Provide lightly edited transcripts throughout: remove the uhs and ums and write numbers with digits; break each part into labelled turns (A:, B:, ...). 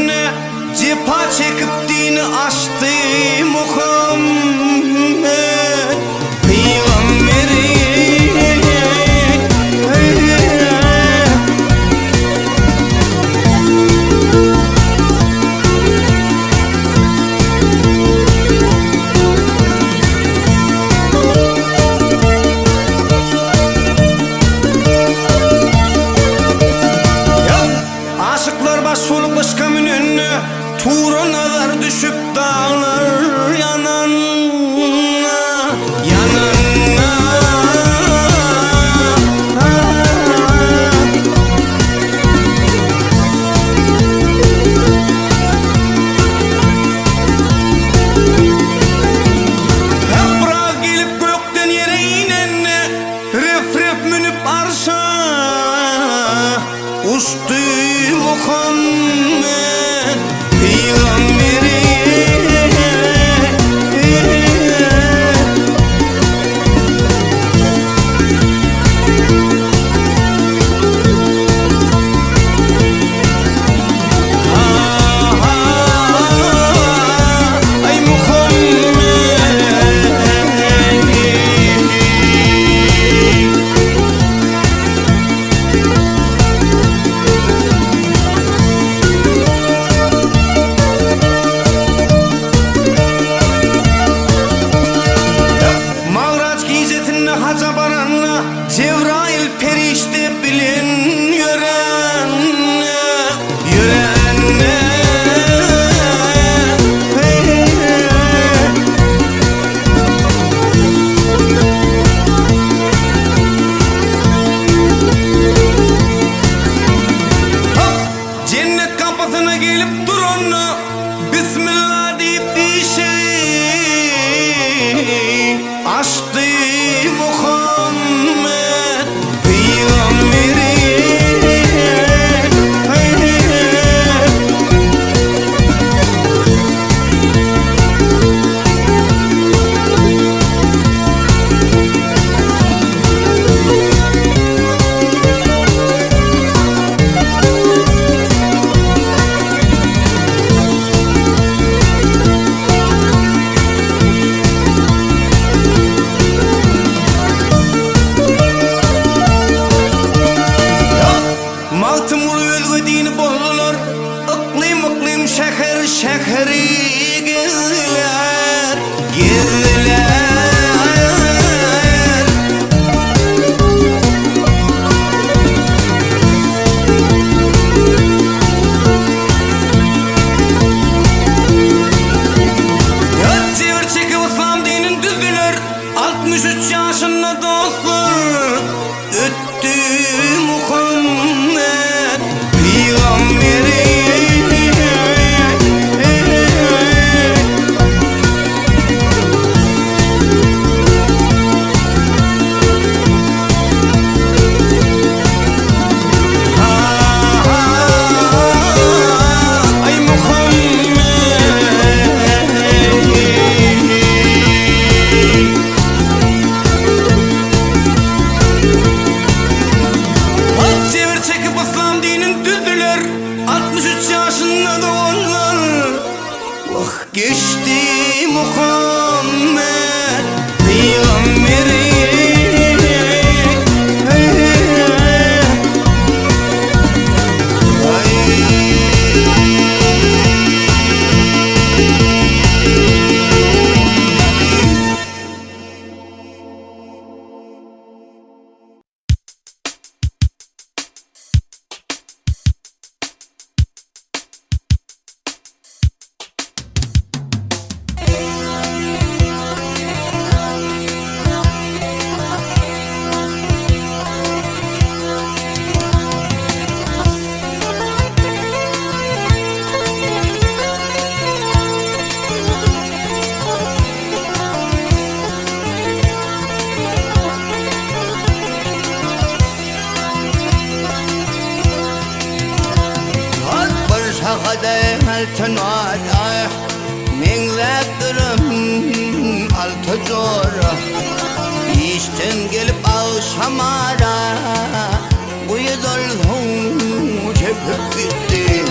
A: önüne cepa çekip dini açtı Muhammed Peygamberi. Başvolup başkamın önüne Turanlar düşüp dağlar yananına yananına. Yaprağı gelip gökten yere inenne ref ref münüp arşa uçtu Muhammed Peygamberi. Ay Muhammed. Haca baranla Cebrail perişte bilin yörenle yörenle. Cennet kapısına gelip durun Bismillah deyip bir şey açtı Muhammed Peygamberi. İklim şehir şehri gezdiler gezdiler. Çevir çekip İslam dinini düzdüler 63 yaşında dostlar öttü Muhammed Peygamberi. Geçti Muhammed Peygamberi. Tönada minletlerim altı zora İşten gelip akşamara bu yedolhum çekip bitti.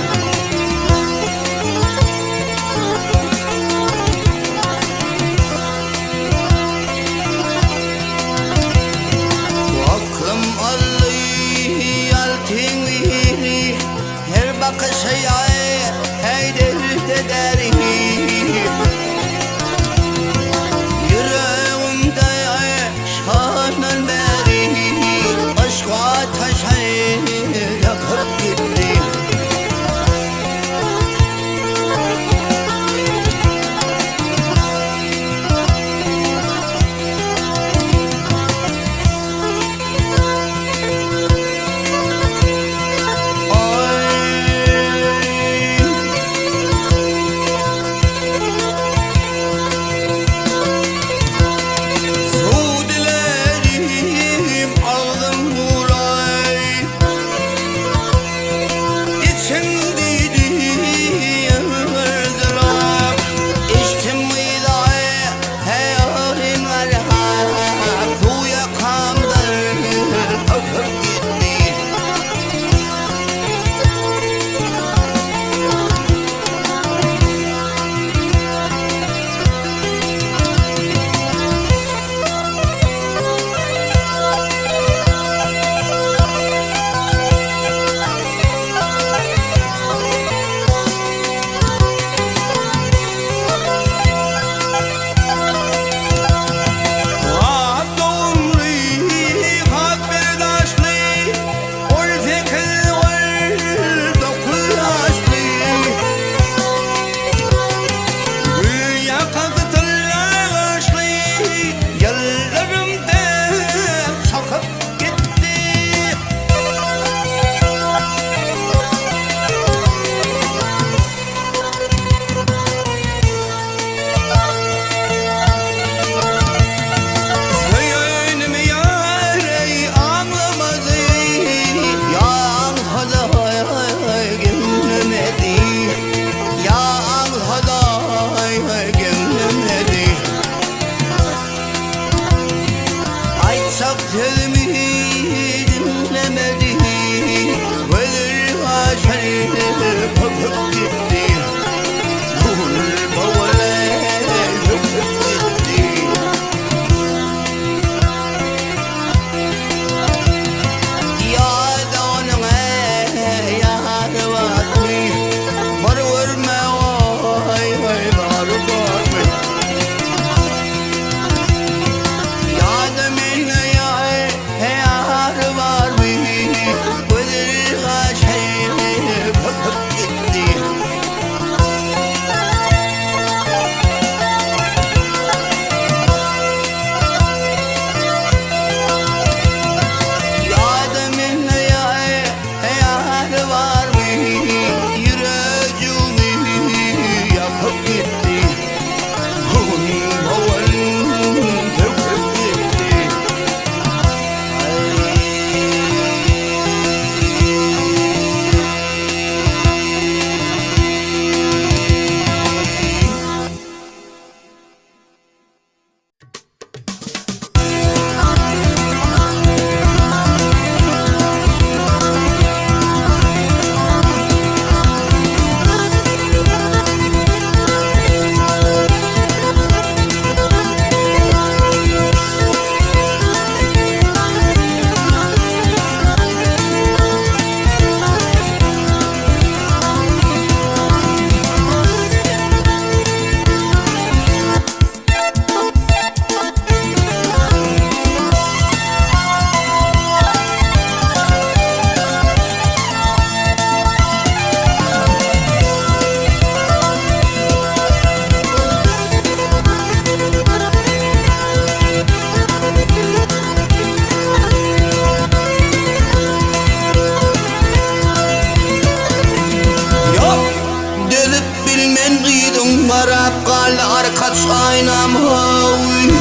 A: Kal arkaç aynam hoy.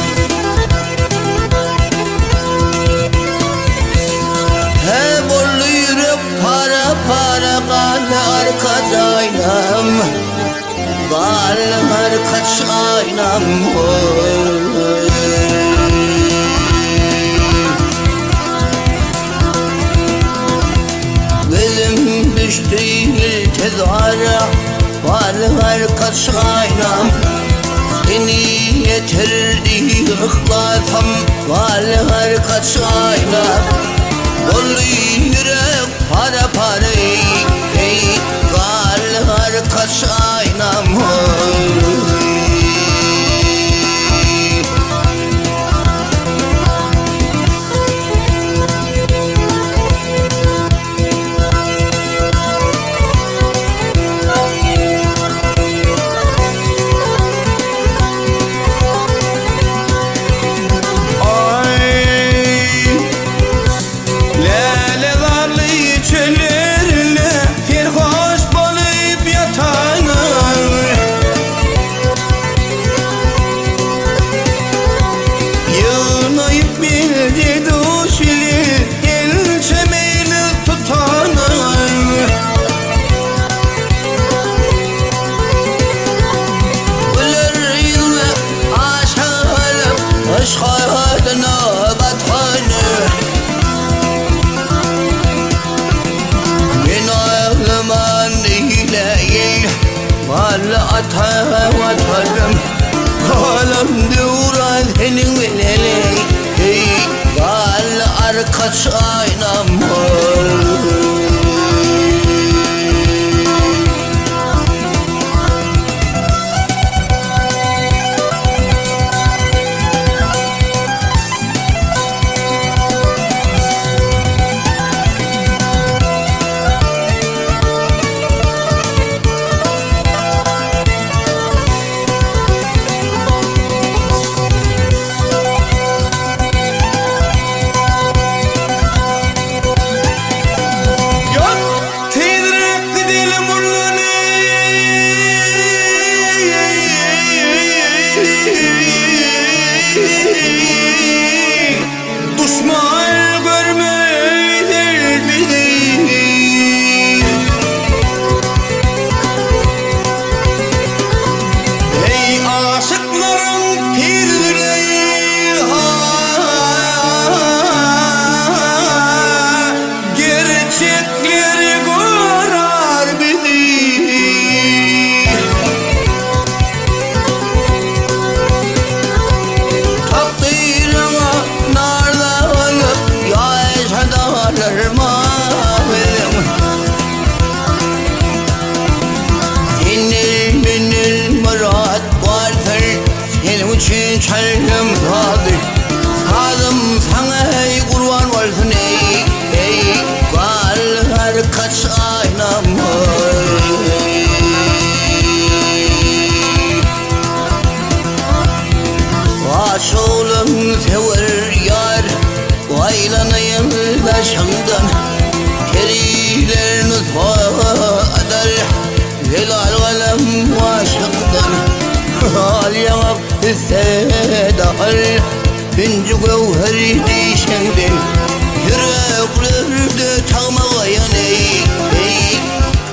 A: He bollu yürek para para kal arkaç aynam. Kal arkaç aynam hoy. Gözüm düştü tezahara. Kal arkaç aynam. Seni yetirdi ıhlasam. Kal arkaç aynam. Bollu yürek para para hey kal arkaç aynam Atamadım kalım duran senin velele hey kal arkaç aynam Düşman görmeydir bizi. Ey aşıkların pirdireyi gerçekleri görer bizi. Takdirine narda olup yaşadarlar mağberim. Senin benim murat vardır, senin için çaldım tadı. Tadım sana ey kurban olsun ey ey kal arkaç aynam Aşoğlum sever yar Vaylanayım başımdan Terilerini soğudar Zelal kalem başımdan Hal yanıp hissedar Büncü gövheri dişenden Yüreklerde çağmağayan ey ey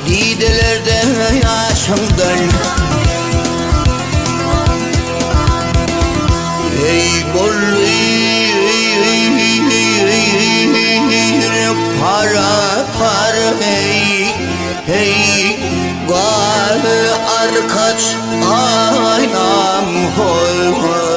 A: Didelerde yaşımdan Ey bollu para para hey hey kal arkaç aynam hoy hoy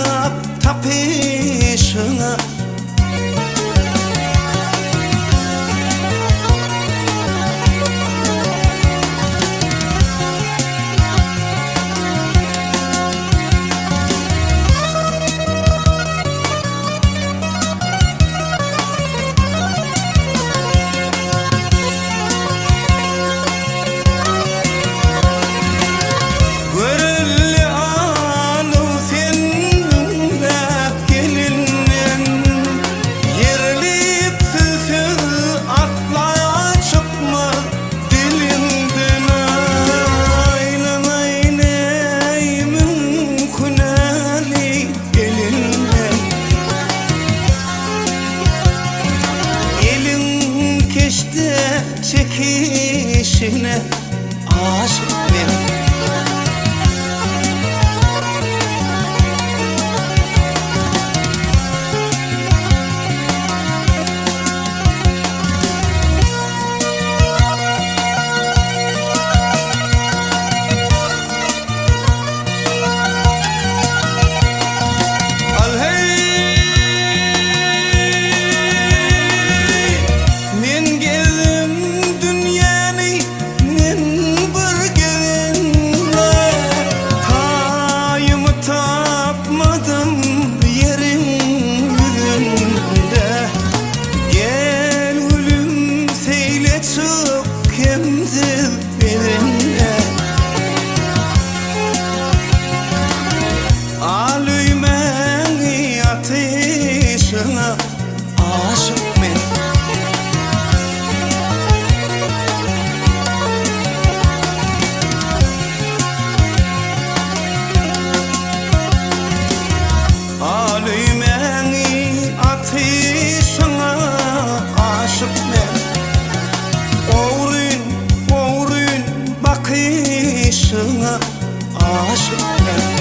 A: saygap tapışına. Çekişine aşık ben. Aşık men. Alüymeni ateşine aşık men. Oğrun, oğrun bakışına aşık men.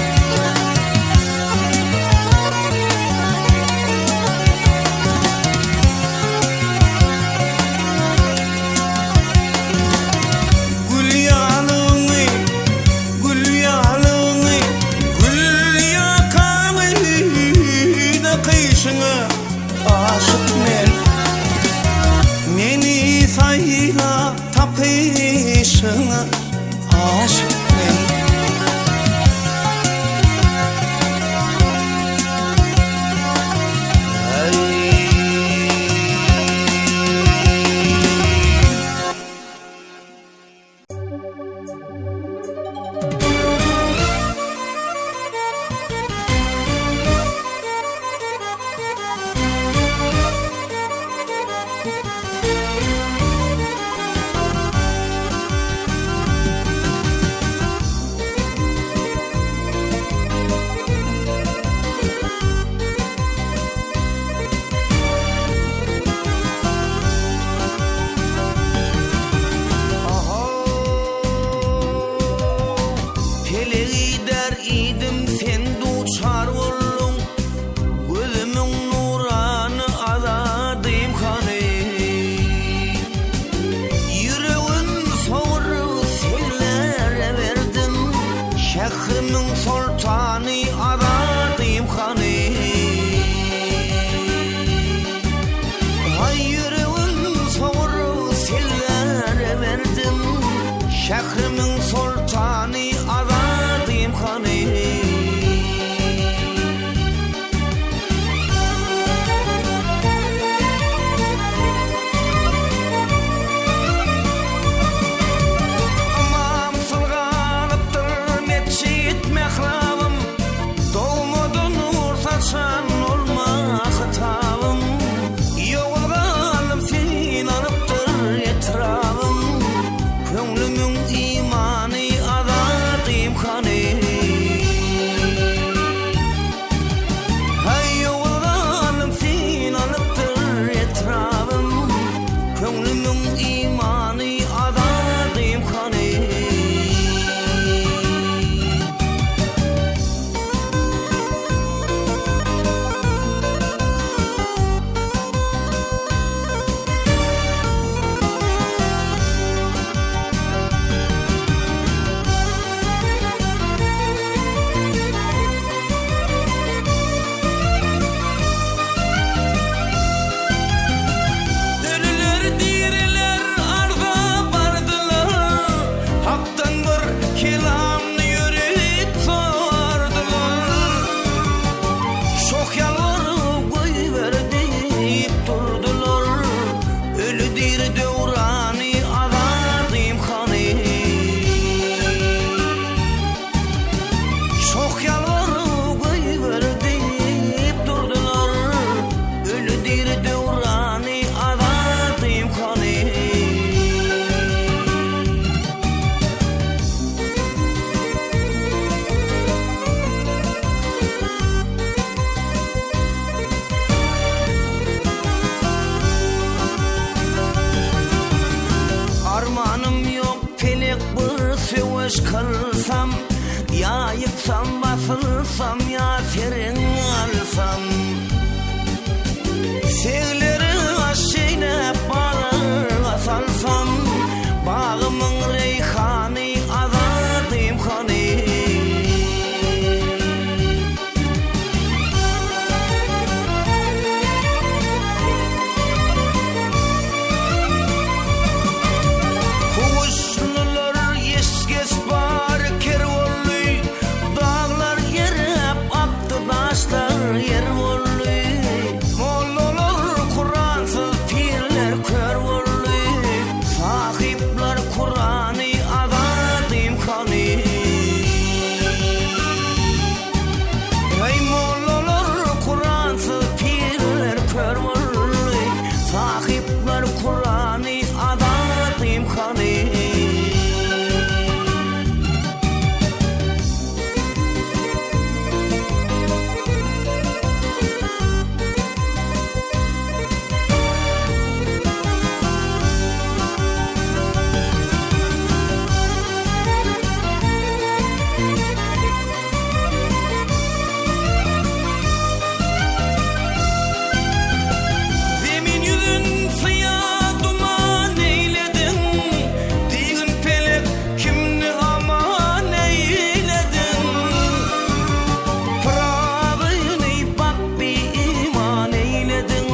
A: Aşık men. Meni sayla tapışına aşık men.
B: Şehrimin sultanı aradım hanı. Hayırın soğuru sellere verdim. Şehrimin sultanı aradım hanı. yıksam basılsam ya serin alsam Sevleri aşşeyle bağlara salsam Bağımın reyhanı azadım kanı Kuşlular yesges var kervollu Dağlar yerep attı taşlar yer vollu Mollalar Kur'ansız pirler kör vollu Sahipler Kur'an'ı azadım kanı Ey mollalar Kur'ansız pirler kör vollu Sahipler Kur'an'ı azadım kanı Zemin yüzün siyah duman eyledin Diğin felek kimni aman eyledin Fırağını bak bir iman eyledin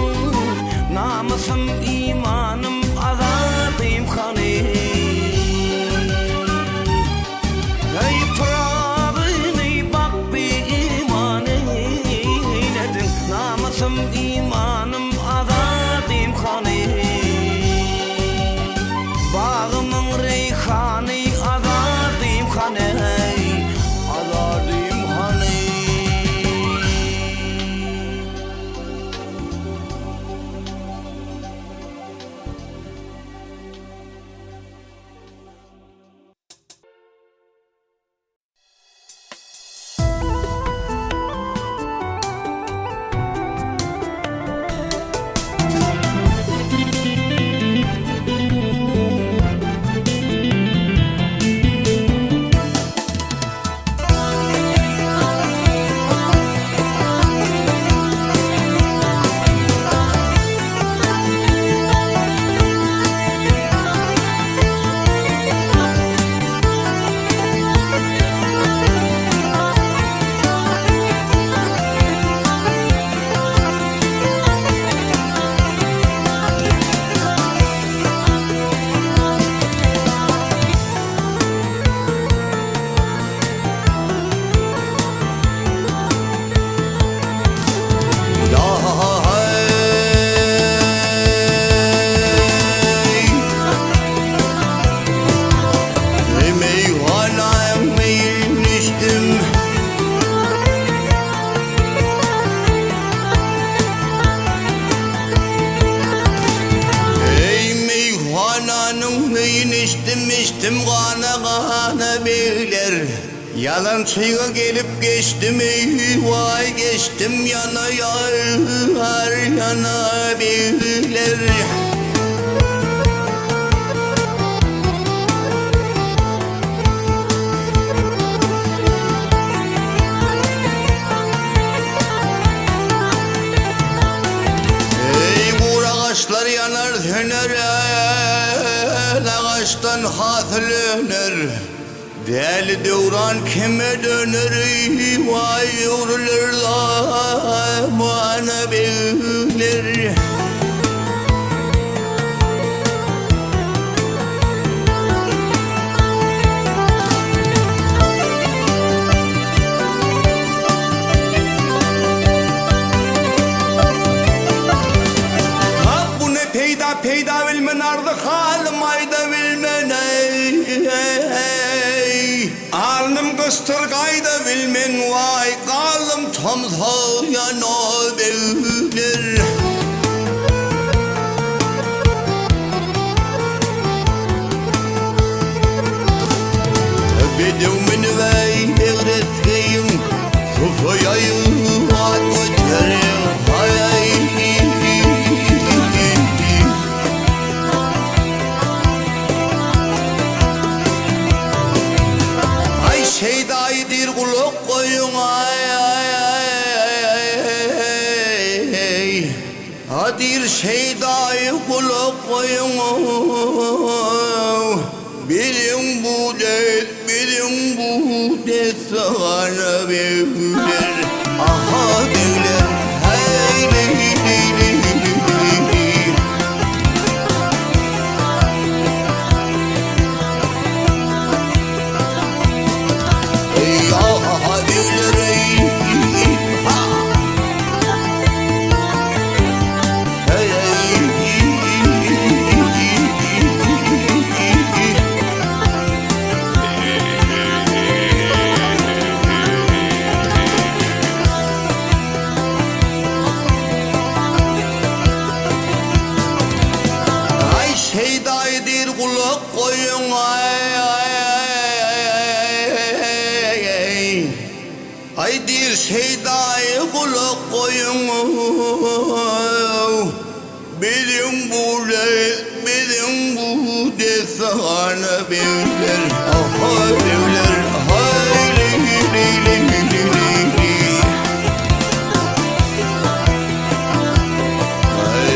B: Namusum imanım azadım kanı Ey fırağını bak bir iman eyledin Namusum imanım azadım kanı Bağımın reyhanı azadım kanı Azadım kanı içtim kana beyler Yalan çayga gelip geçtim ey vay geçtim yana yar yana beyler Ey bu ağaçlar yanar söner ağaçtan hasılınır Deli devran kime döner vay yurulur da bana bilir Peyda bilmen ardı halim ayda bilmen ey Alnım kıstırgayda bilmen vay kalım tamsal yana bilir Bedevmin vey devretkeyim Sufayayım vat götürüm hayay Şeydayı dir kul kulak koyun ay ay ay. Hadir şeydayı kulak koyun. Bilin bu dert, bilin bu dert sana verilir. Aha devler, hey ley ley ley ley. Ey aha devler ey, ha. Hey hey. Ay şeydaydır kulak koyun ay ay ay ay. Haydir şeydayı kulak koyun. Bilin bu de, bilin bu de sana benzer. Aha devler, hay ley ley ley ley ley. Ay.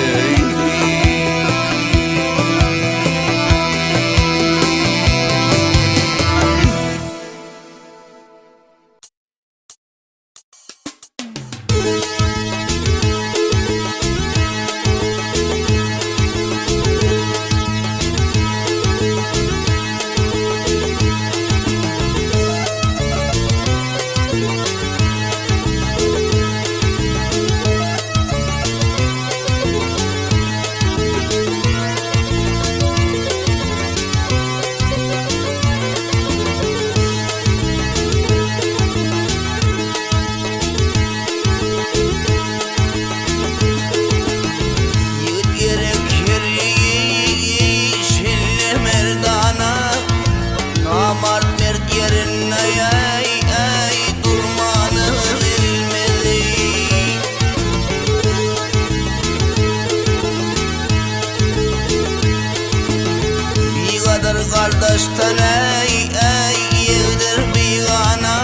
B: Kardeşten ey ey yıldır bir ana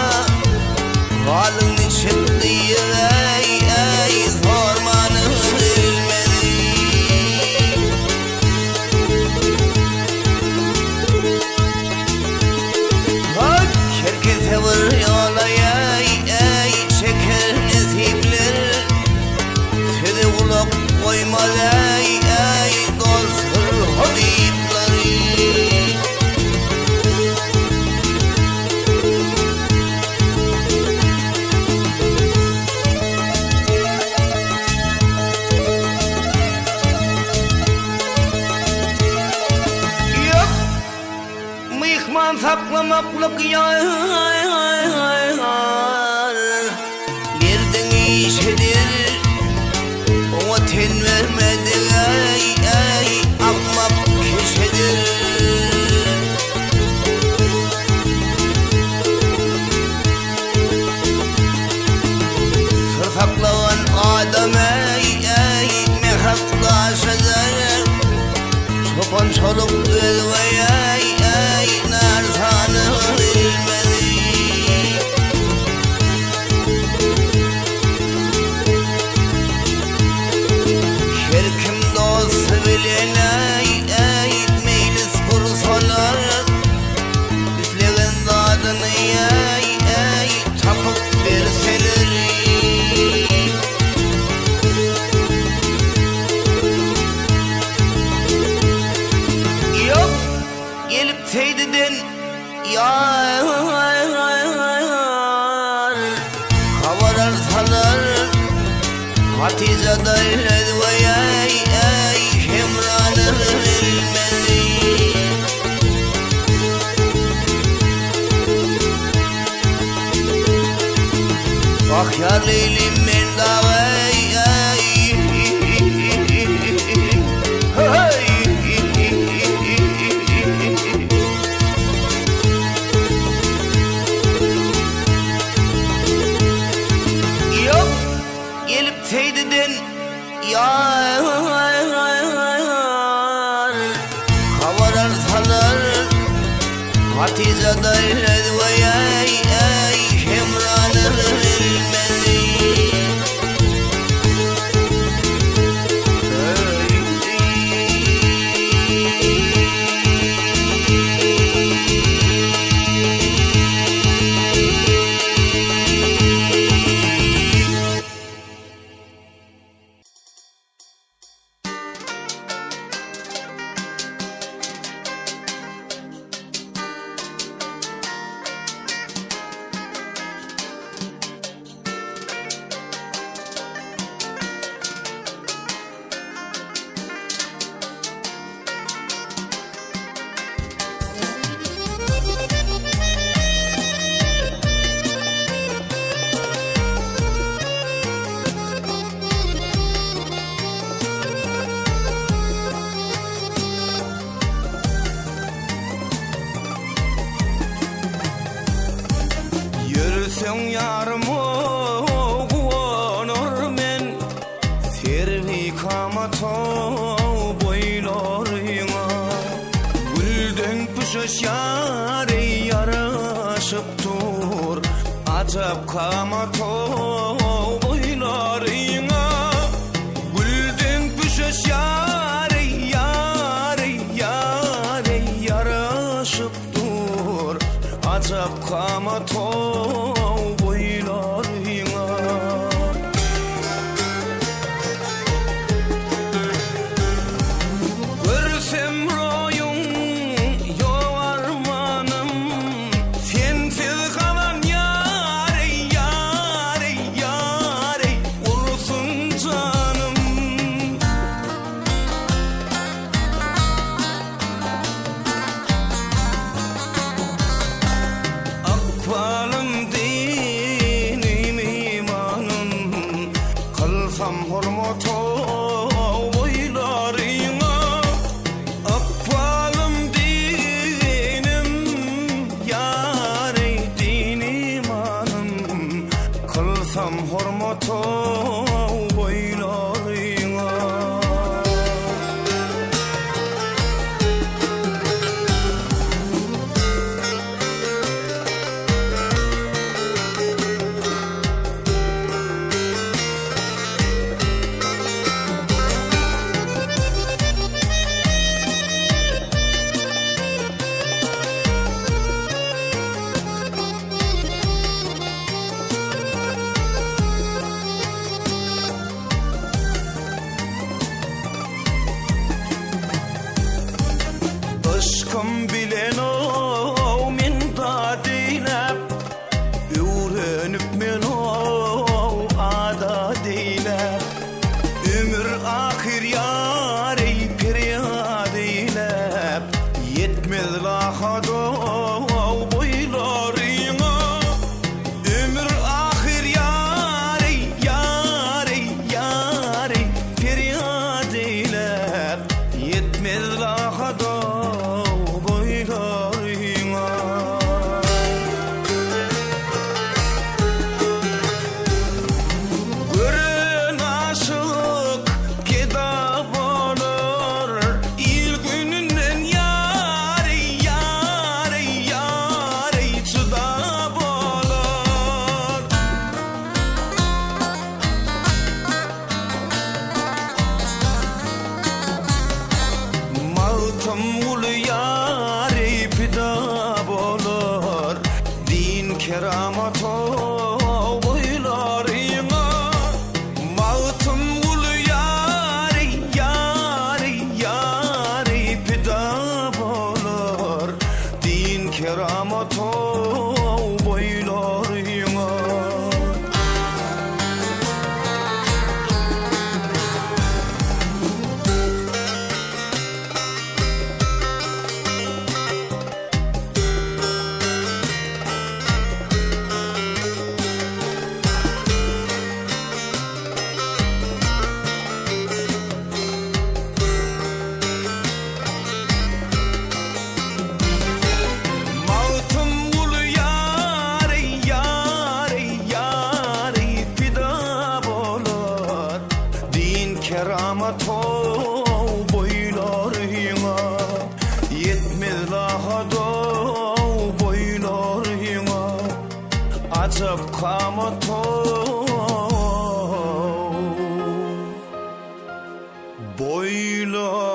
B: halini çıktı ey ey sormanı bilmedi. Bak herkese vur yola ey ey çeker nesipler seni kulak koymaz ey ey dostur habibleri. Mıyıkman saklamaklık yar birden işedir o ten vermedi ey ey akmak keşedir. Sır saklayan adam ey ey mehaklaşadır. Çoban çoluk ey ey nersanı bilmedi. Her kim dost bilen ey ey meylis kursalar üfleyen zadını ey ey tapıp verseler. Yok gelip teydiden yar havalar salar Hatice dayılar vay ey ey hemranı bilmedi. Bak ya Leylim ben da ey ey hey. Yok gelip teydiden yar havalar salar Hatice dayılar vay ey ey hem
A: Sen yarımı kuvanır men Servi kamata boylarına Gülden püşüş yâre yaraşıp dur Acap kamata boylarına Gülden püşüş yâre yaraşıp dur Acap kamata boylarına Görsem royun yovarmanım Sensiz kalan yâre Ursun canım Akbalım dinim imanım Kılsam hurmata boylarına Akbalım dinim yâre din imanım Kılsam hurmata boylarına Aşkım bilen o min dadilep Öğrenip men o adadilep Ömür ahir yâre peryadilep Yetmez lahado boylarına Ömür ahir yâre peryadilep Yetmez lahado Gören aşık geda bolur İl gününden yâre çıda bolur Mağıtım ulu yâre pida bolur Din keramata boylarına Mağıtım ulu yâre pida bolur Din keramata boylarına Mağıtım ulu yâre pida bolur Din keramata boylarına Yetmez lahado boylarına Acap kamata boylarına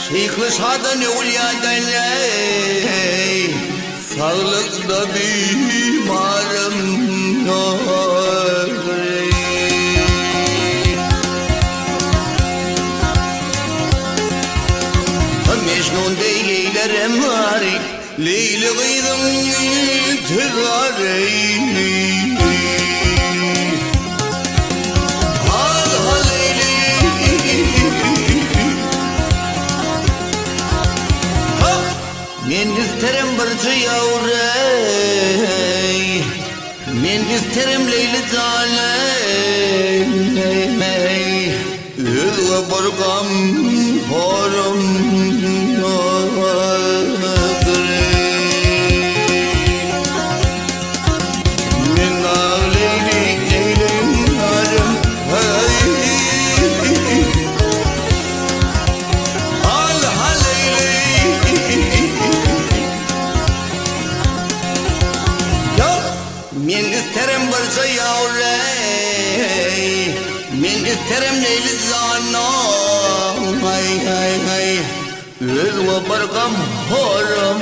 B: Şeyhli şadan evliyadan sağlıkta bimarım Mecnun deylerim var Leyli gıydım tügari Hal hal Men isterim bir yavrey Men isterim Leyli zalim Ülge bargam horum Men ağleylik neyleyim harim Hal hal Men isterim bir yavrey Men isterim Leyli zalim Ülge bargam horum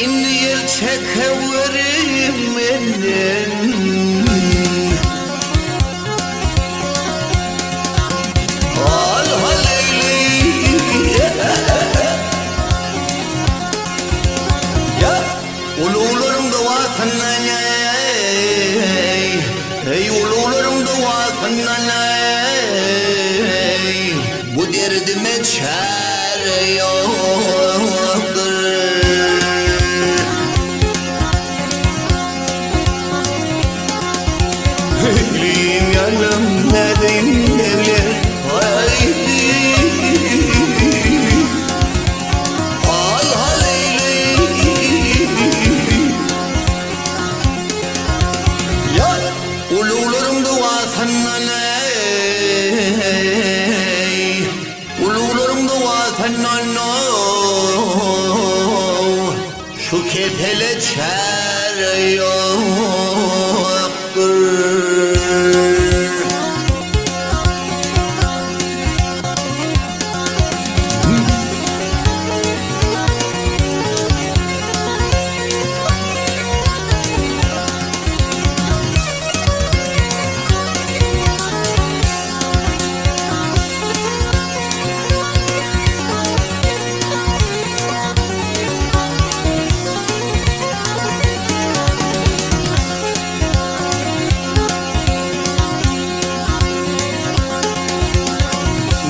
B: İnni yel çekeverim menden Hal hal Ya ulularım da vasından Ey ulularım da vasından Bu derdime çare yoktur Eyleyim yanım nedeyim evler haydi Hal hal eyleyim Ya ulularım duasından Ulularım duasından Şu kefele çare yoktur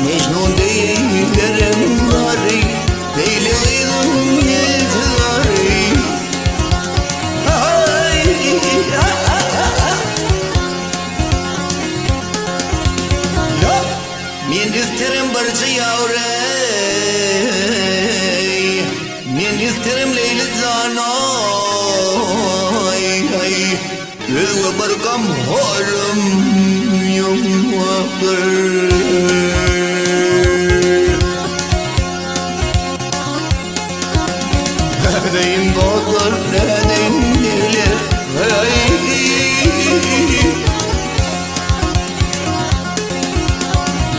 B: Mecnun değillerim gari Değilim yetari Men isterim bir yavrey Men isterim Leyli zanay Ülge bargam horum yoktur Neredeyim dostlar, neredeyim neler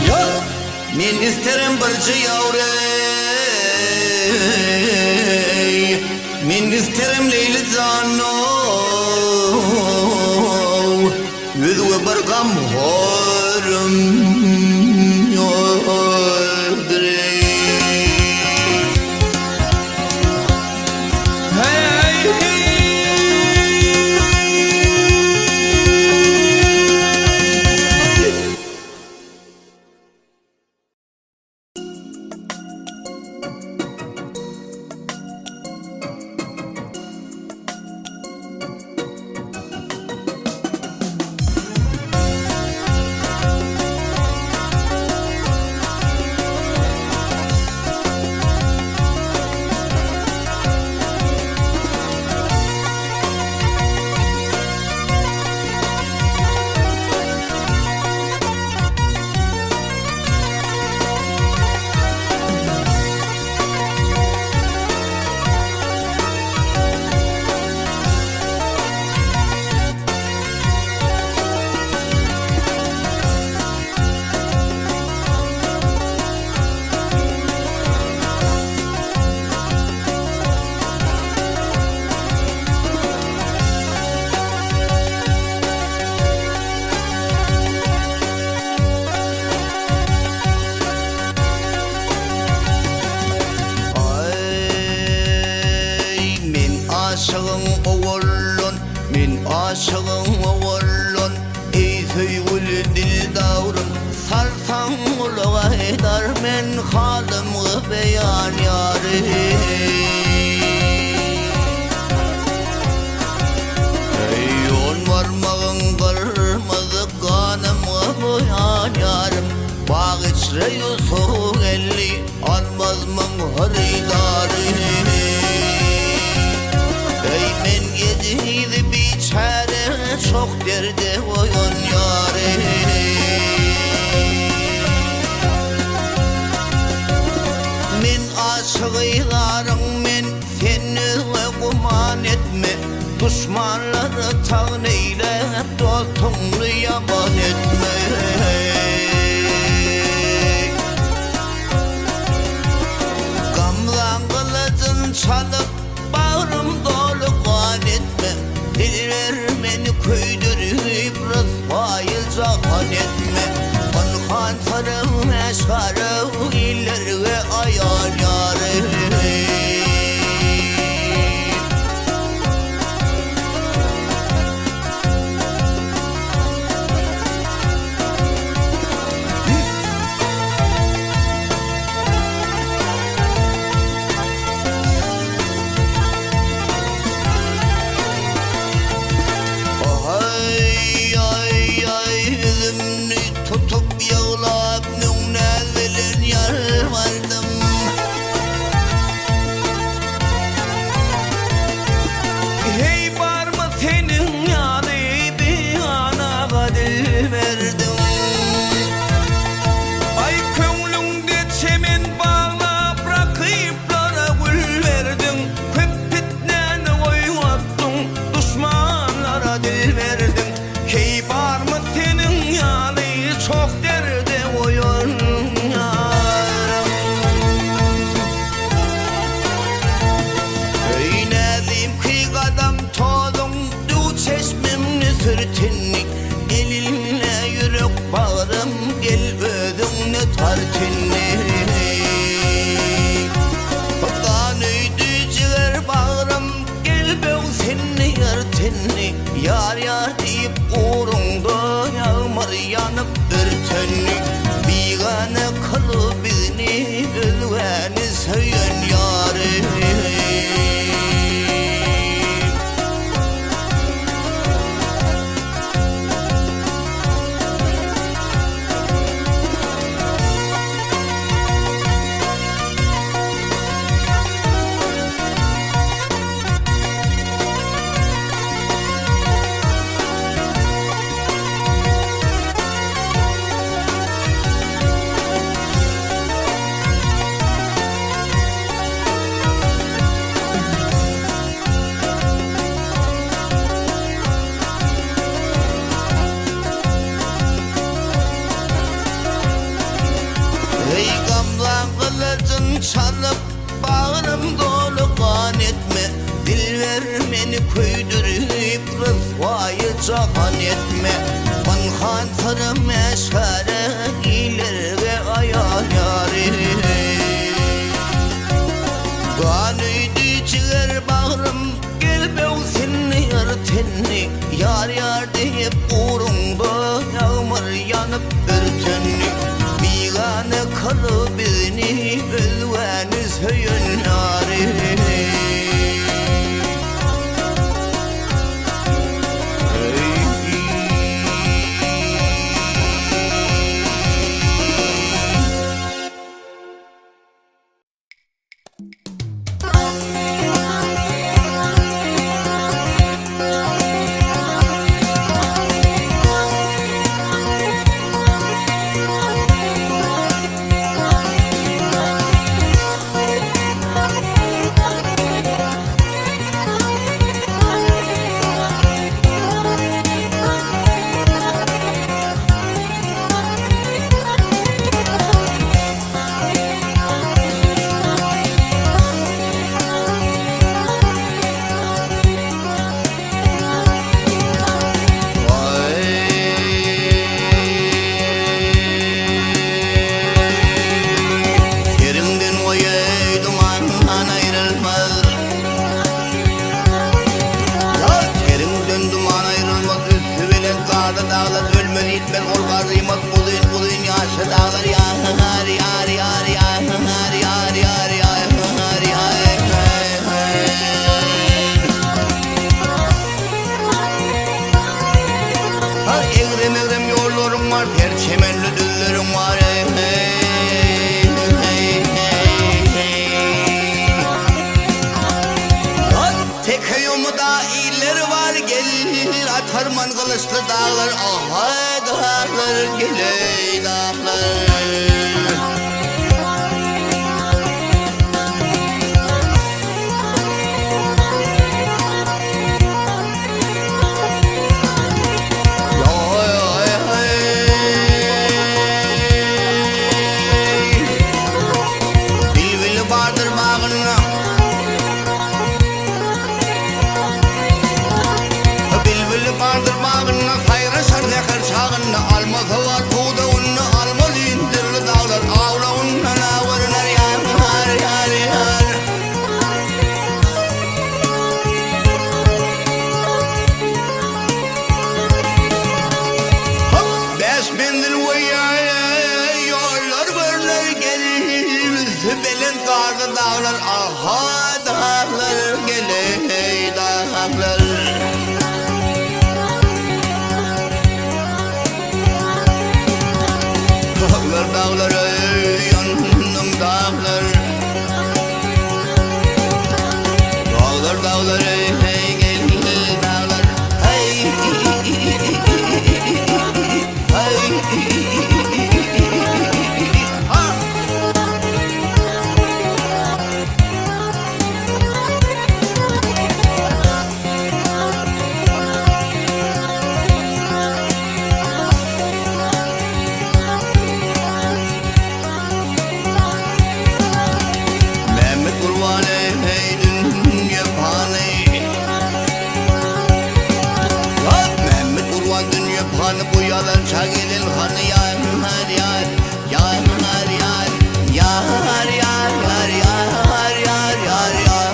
B: Ya men isterim bir yavrey Men isterim Leyli zanoy Yüzüge bargam horum ko'ngulga eder men halymgy beýan ýary. Yol varmağın kırmızı kanımı boyan yarım. Bağ içre Yusuf elli almaz mın haridarı. Ey men gediydi biçare çok derde koyun yâri. Men aşıgılarım men seni kuman etme. Düşmanları tağın eyle, dostunu yaman etme. Gamlan kılıcın çalıp bağrım dolu kan etme. Dil vermeni köydürüp rızvayı cahan etme. Konkan sarım eşkarı ilerge ayan yarı. Elinle yürek bağrım gel ödünle tartınni. Kanıydı ciğer bağrım gel ben seni yartınni. Yar yar deyip uğrunda yağmur yanıp örtünni. Bigane kalı bizni ölveni söylen yarı. Ey gamlan kılıcın çalıp bağrım dolu kan etme. Dil vermeni köydürüp rızvayı cahan etme. Konkan sarım eşkare ilerge ayan yâri. Kanıydı ciğer bağrım gel ben seni yartınni. Yar yar deyip uğrunda yağmur yanıp örtünni. Bigane kalı bizni ölveni söyün yâri. yeri var gel atarman kılıçlı dağlar aha dağlar gel dağlar. Dağlar aha dağlar gele dağlar. Dağlar dağlar yandım dağlar. Dağlar dağlar gel dağlar. Hey hey. Bu yalan çagilin hanı yar yar yar yar yar yar yar yar yar yar yar yar yar.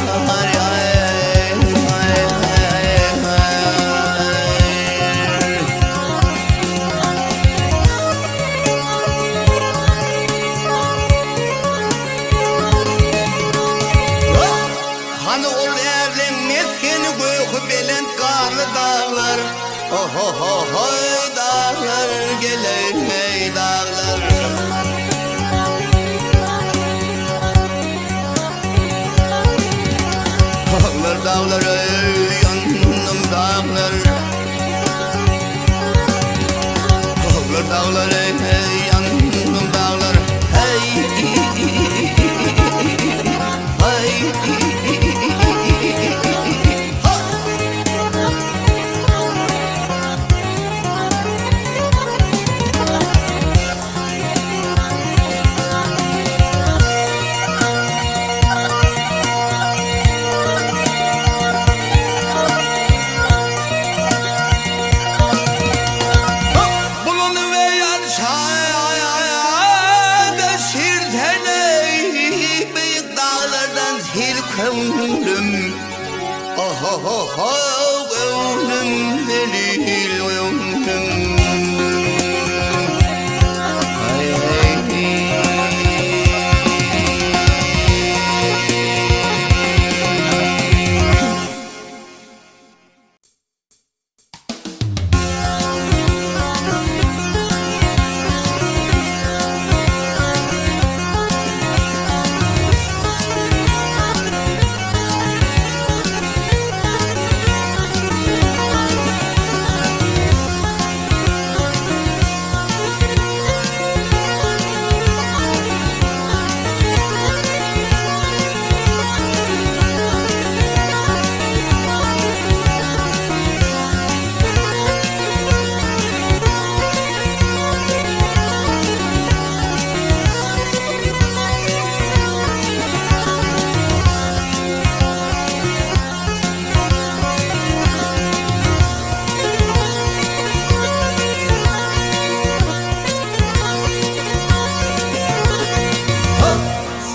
B: Hanı ol evlenmez seni göğü belen karlı dağlar. Oh oh oh oh dağlar gelin ey dağlar. Dağlar dağlar yandım dağlar. Dağlar dağlar yandım dağlar. Hey hey. Ömrüm oh oh oh oh ömrüm değil ömrüm.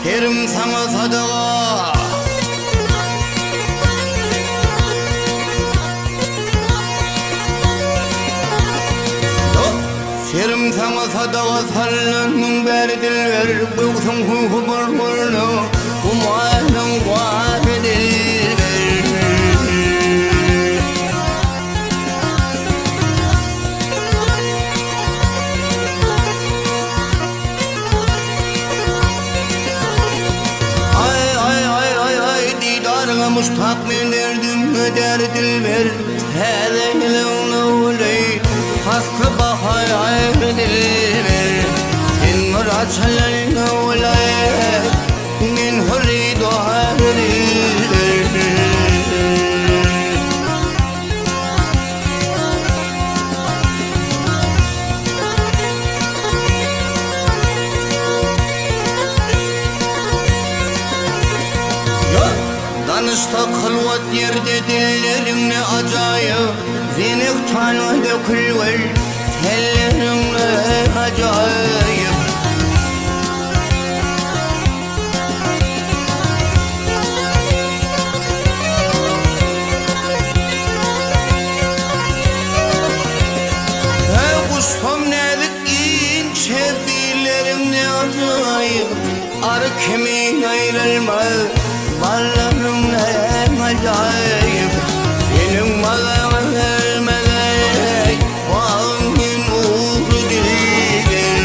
B: Yerim sana sadaka. Yerim sana sadaka sallanın beri dilver. Bıksın huhu bırmırını umarım kuat dilver. Mustak men derdim der dilber Tezeylen uley Haskı bahar dilber Sen murat halal uley Min hurri doğar dilber Danışta kılvat yerde dillerim ne acayip Zenek tanı dökülver tellerim ne acayip Hey kustom nedik ince dillerim ne acayip Arı kemiğin ayrılmaz Ballarım ne acayip Benim balım vermelek Bağımın uğru dilber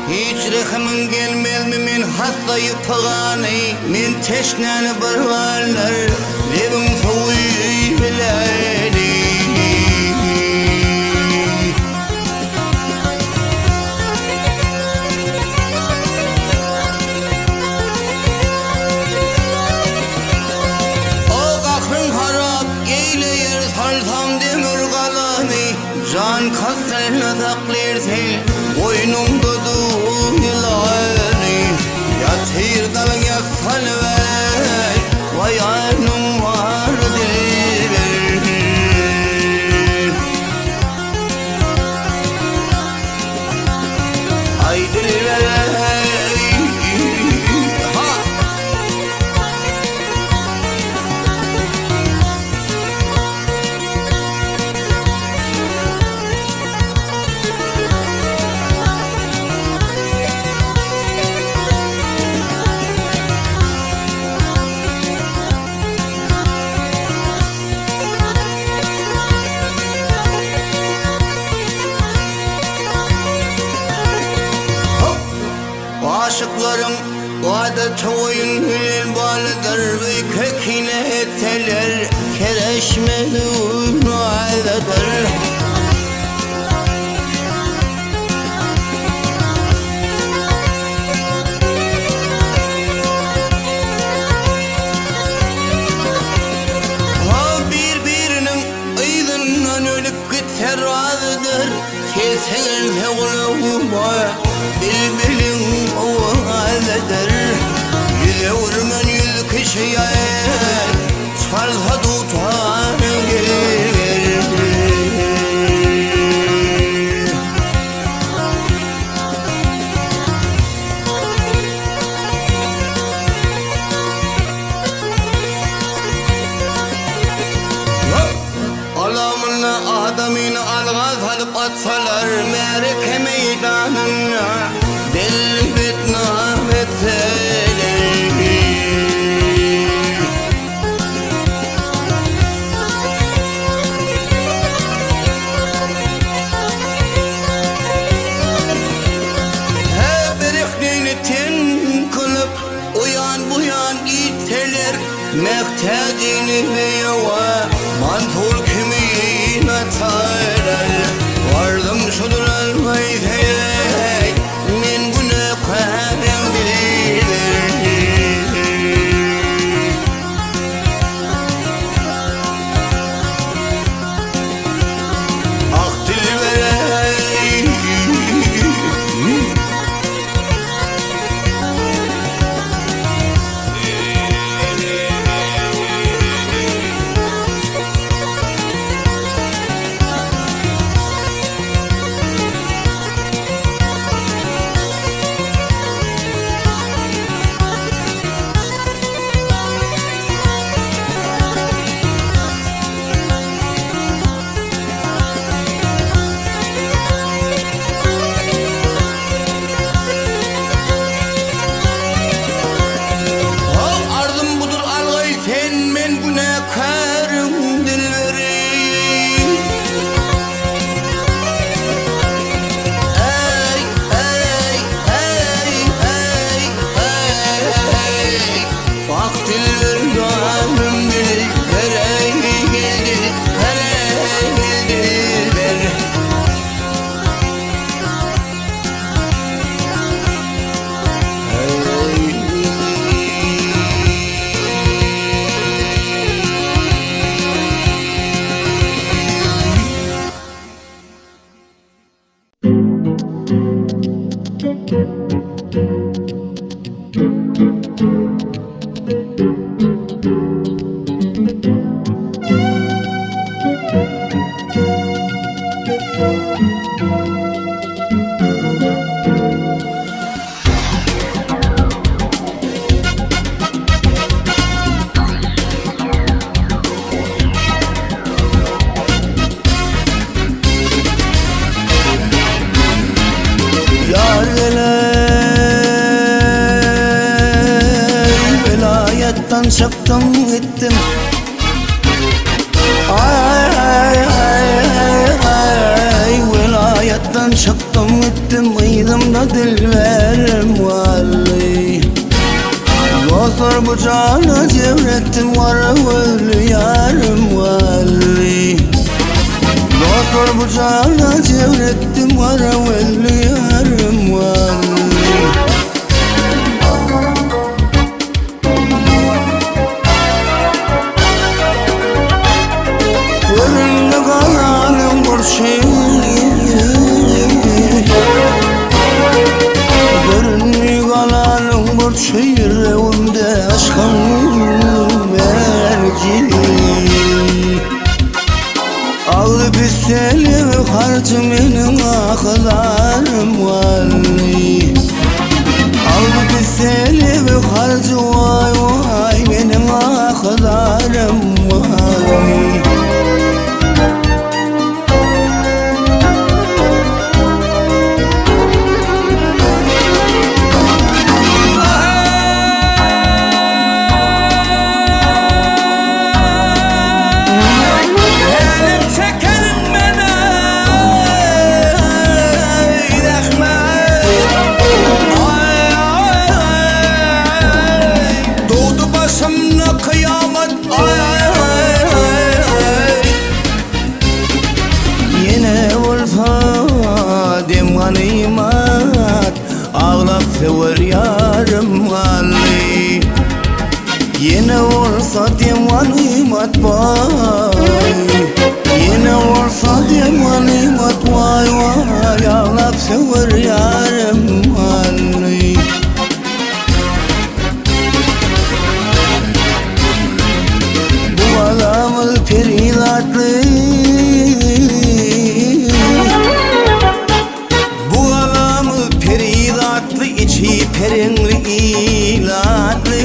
B: Hiç rehimin gelmez mi min hastayı pağani Min teşneni barvarlar Levim soğuy bileni O kahrın harap eyleyir salsam demir kalani Can kaslarına saklayırsın Boynumda duyularını Yatır dalın yatsalver Vay anım var dilber Ay dilber Ha! Aşıklarım adet oyun hülel balıdır Ve kökine eteler kereşmeli uğralıdır Ha birbirinin aydından ölüp gitse razıdır Sevselerse kulağıma bilbilin oğalıdır Yüze vurman yüz kişiye Çalsa tutar gelir Alamına adamını alga salıp atsalar Mereke meydanına Delbet namet seler Hep berikliğini ten kılıp Uyan buyan iteler Mehtedini beyava Mantul kemiğin atarlar Vardım şudur almaytey Min bu ne kârem bilir Ah dilberey Vilayattan çıktım gittim. Ay, vilayattan çıktım gittim. Kıydımda dilberim vallahi. Dostlar bucağına cevrettim, var öyle yarım vallahi. Dostlar bucağına cevrettim, var öyle yarım vallahi. Önümde kalanım bir şey, görünmüyor kalanım bir şey, yüreğimde aşkım mercili. Ağlı piseli ve harcı benim aklarım vallahi. Ağlı piseli ve harcı vay vay benim aklarım vallahi. Ağlap sever yarım vallahi. Yine olsa demanimat vay, yine olsa demanimat vay vay. Ağlap sever yarım vallahi. Bu alamı perilatlı, içi perenli ilatlı,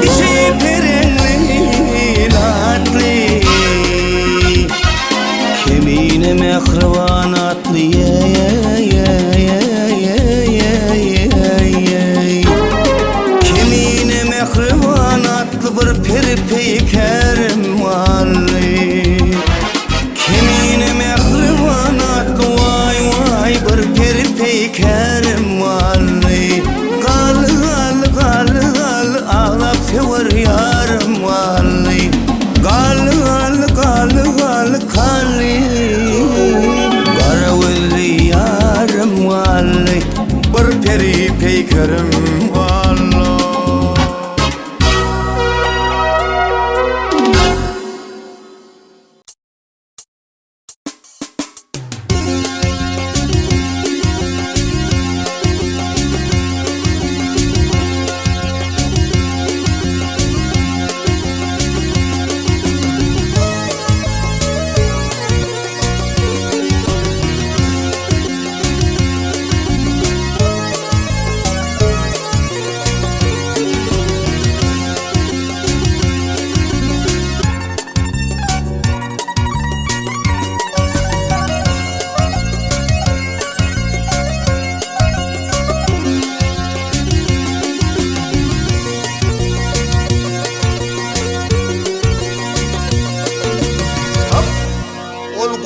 B: içi perenli ilatlı. Kemine mehrivanatlı, kemine mehrivanatlı bir peri peykerim vallahi. Kemine mehrivanatlı vay vay bir peri peykerim vallahi. Gal gal gal gal ağlap sever yarım vallahi. Gal gal gal gal kali garavulli yarım vallahi. Bir peri peykerim vallahi.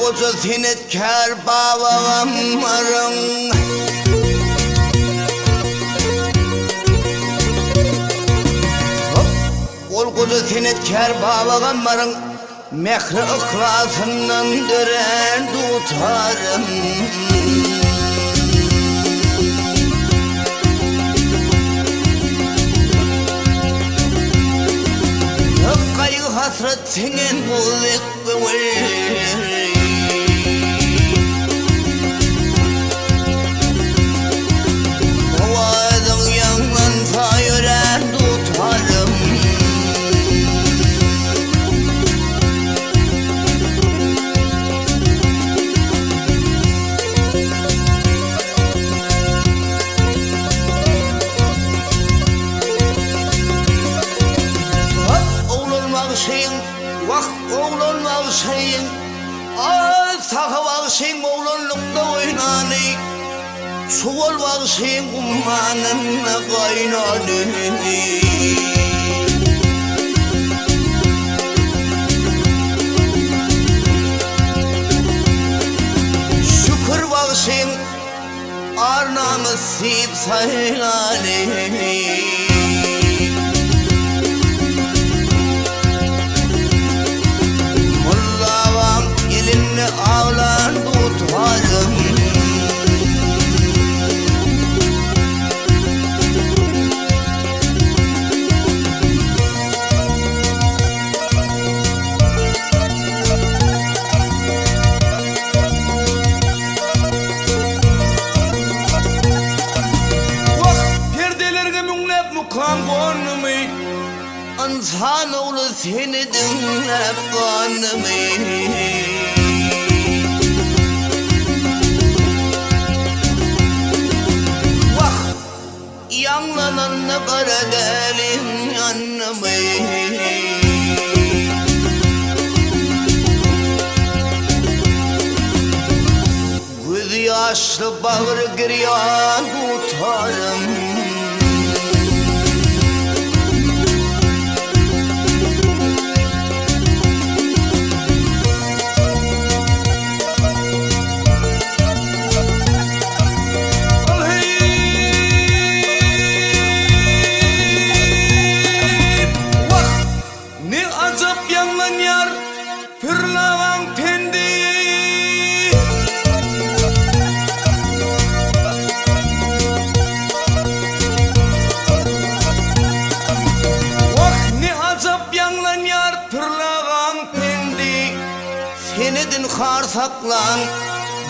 B: Koca senetkar babam varın. Ol koca senetkar babam varın. Mehri ıhlasından dören tutarım. Kayı hasret senin bu zikri. Oğlan bağışayın, sakı bağışayın, oğlanlıkta oynanayın. Çuval bağışayın, kummanınla kaynanayın. nasip saylane. Mullavam gelinle ağlar tutarım. İnsan oğlu seni dinlep kanımı. Vah yanlanan ne kara delin yanımı. Göz yaşlı bağır giryan tutarım. Senedin kar saklan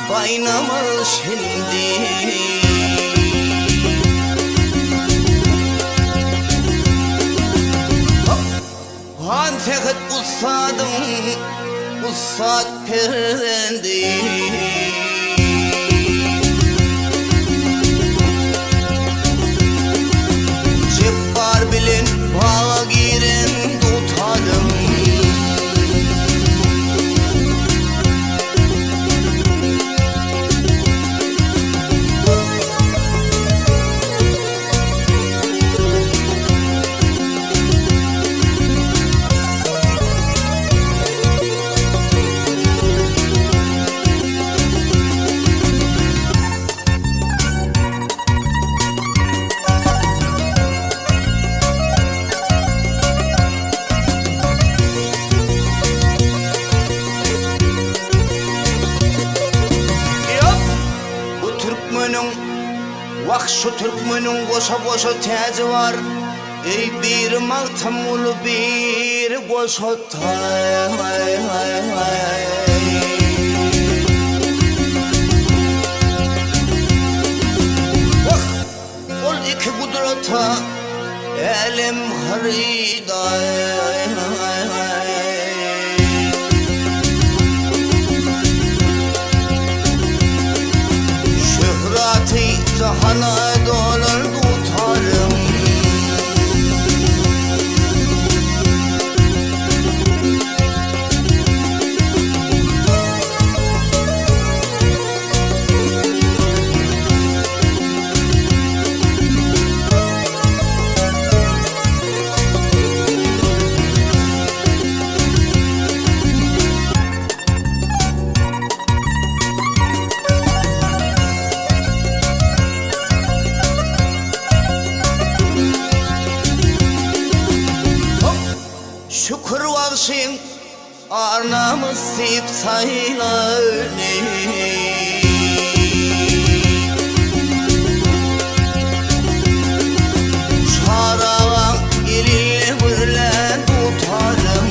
B: baynamız şimdi. Han tehet usadım usat perendi. Cebbar bilin bağa giren tutarım. Vak şu Türkmen'in koşa koşa tezi var. Ey bir maltam ulu bir koşa tay. Vak ol iki kudreta elim hariday. Şöhrati cahana dolar tutarım. Şükür varsın arnamız sip sayılarını. Şaravan gelinle bürlen tutarım.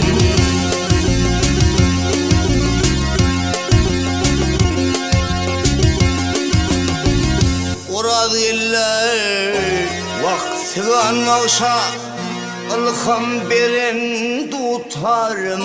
B: Orad iller vaktigan mağşa alham beren tutarım.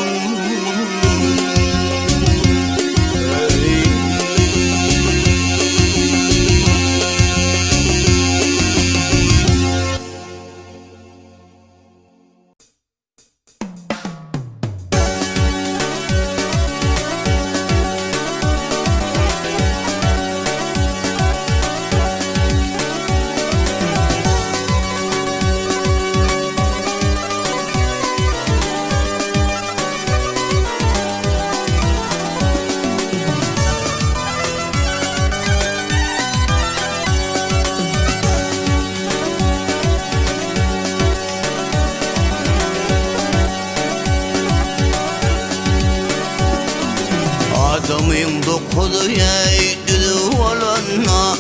B: ey düdü olana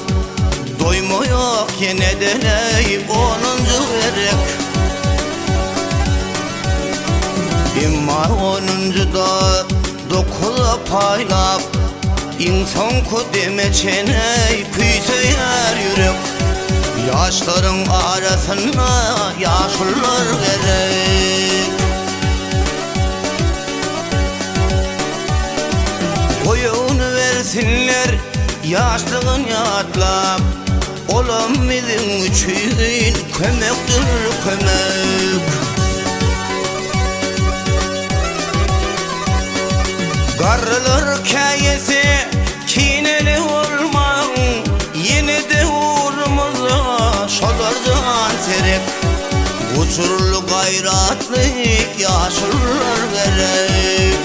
B: doyma yok yine de ey 10. verek İmma 10'da dokula paylap İnsan kodeme çeney kuysa yer yürek Yaşların arasına yaşlılar gerek Koyun versinler yaşlığın yatlap Olam bizim üçün kömektir kömek Karılar kayesi kineli olman Yine de uğrumuza şolardan serek Uçurlu gayratlı yaşlılar gerek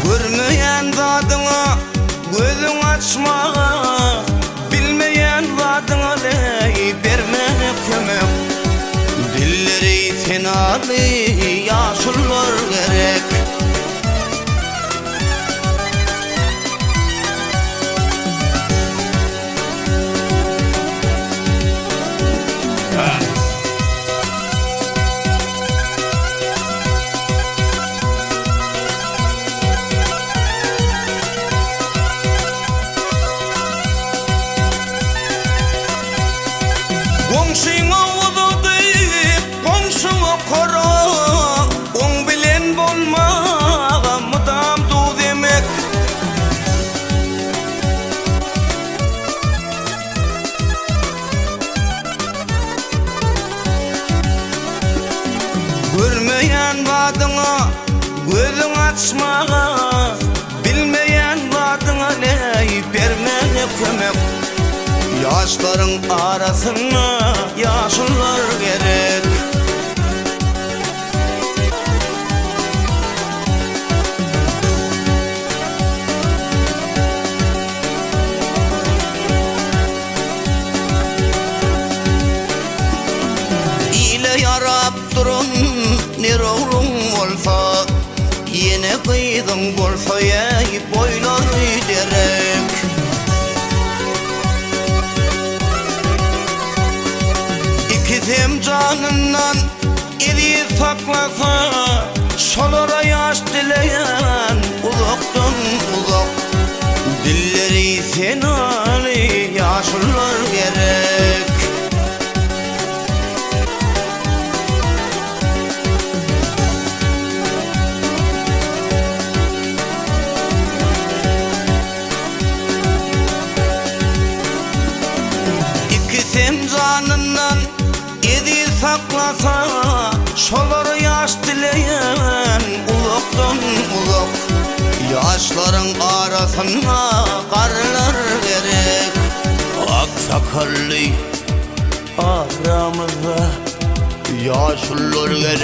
B: Görmeyen zadına gözün açma Bilmeyen zadına ley verme kömek Dilleri tenalı yaşlılar gerek Komşuna udu deyip komşuna kora On bilen bolmağa mıdam du demek Görmeyen vadına gözün açmağa Bilmeyen vadına ney vermene kömek Yaşların arasına yaşlılar gerek İle yarap durun nerolun olsa Yine kıydın bolsa yey boyları derek Bizim canından iri saklasa Şolara yaş dileyen uzaktan uzak Dilleri senalı yaşlılar gerek İkisem canından Edi saklasa şolar yaş dileyen uzaktan uzak Yaşların arasına karlar gerek Ak sakallı aramızda yaşlılar gerek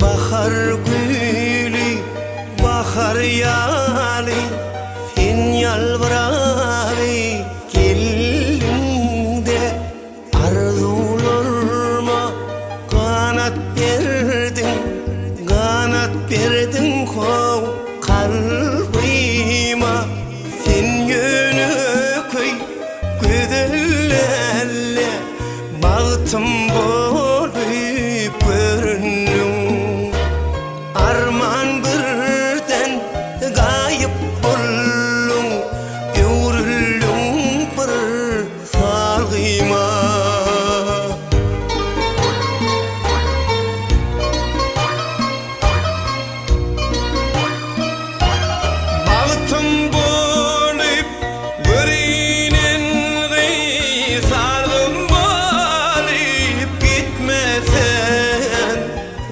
B: Bahar gülü, bahar yali, sen yalvaravi kanat verdin kov kalbima. Sen yönü köy güzellerle bağıtım bolup göründün. Arman birden gayip boldun, öwrüldün bir salgıma. Bağıtım bolup görünen sargım bolup gitmesen,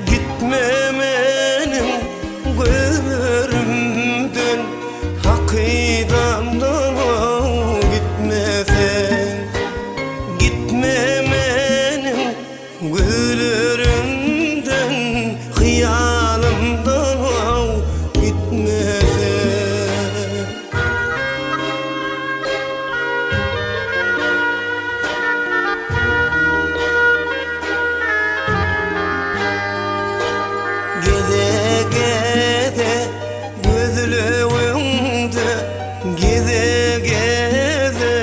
B: gitme menin gözlerimden, hakidamdan gitmesen, gitme menin gözlerimden, hıyalımdan gitmesen. Geze geze gözlüğümde, geze geze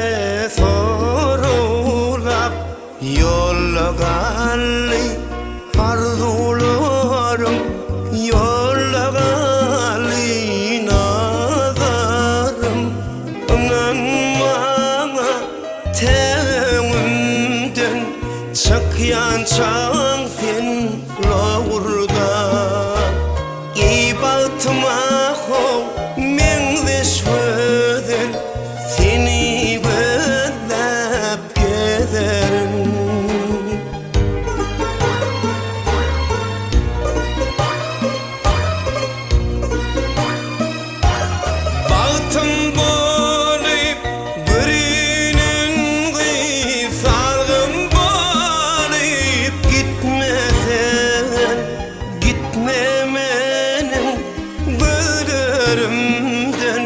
B: sorulap yolla galli arzularım, yolla galli nazarım. Inanmana teğimden çıkyan çağın sen lağurda. İbatıma hov mengde şöden seni gözlep gezerim. Bağıtım bolup görünen sargım bolup gitmesen, gitme menin gözlerimden,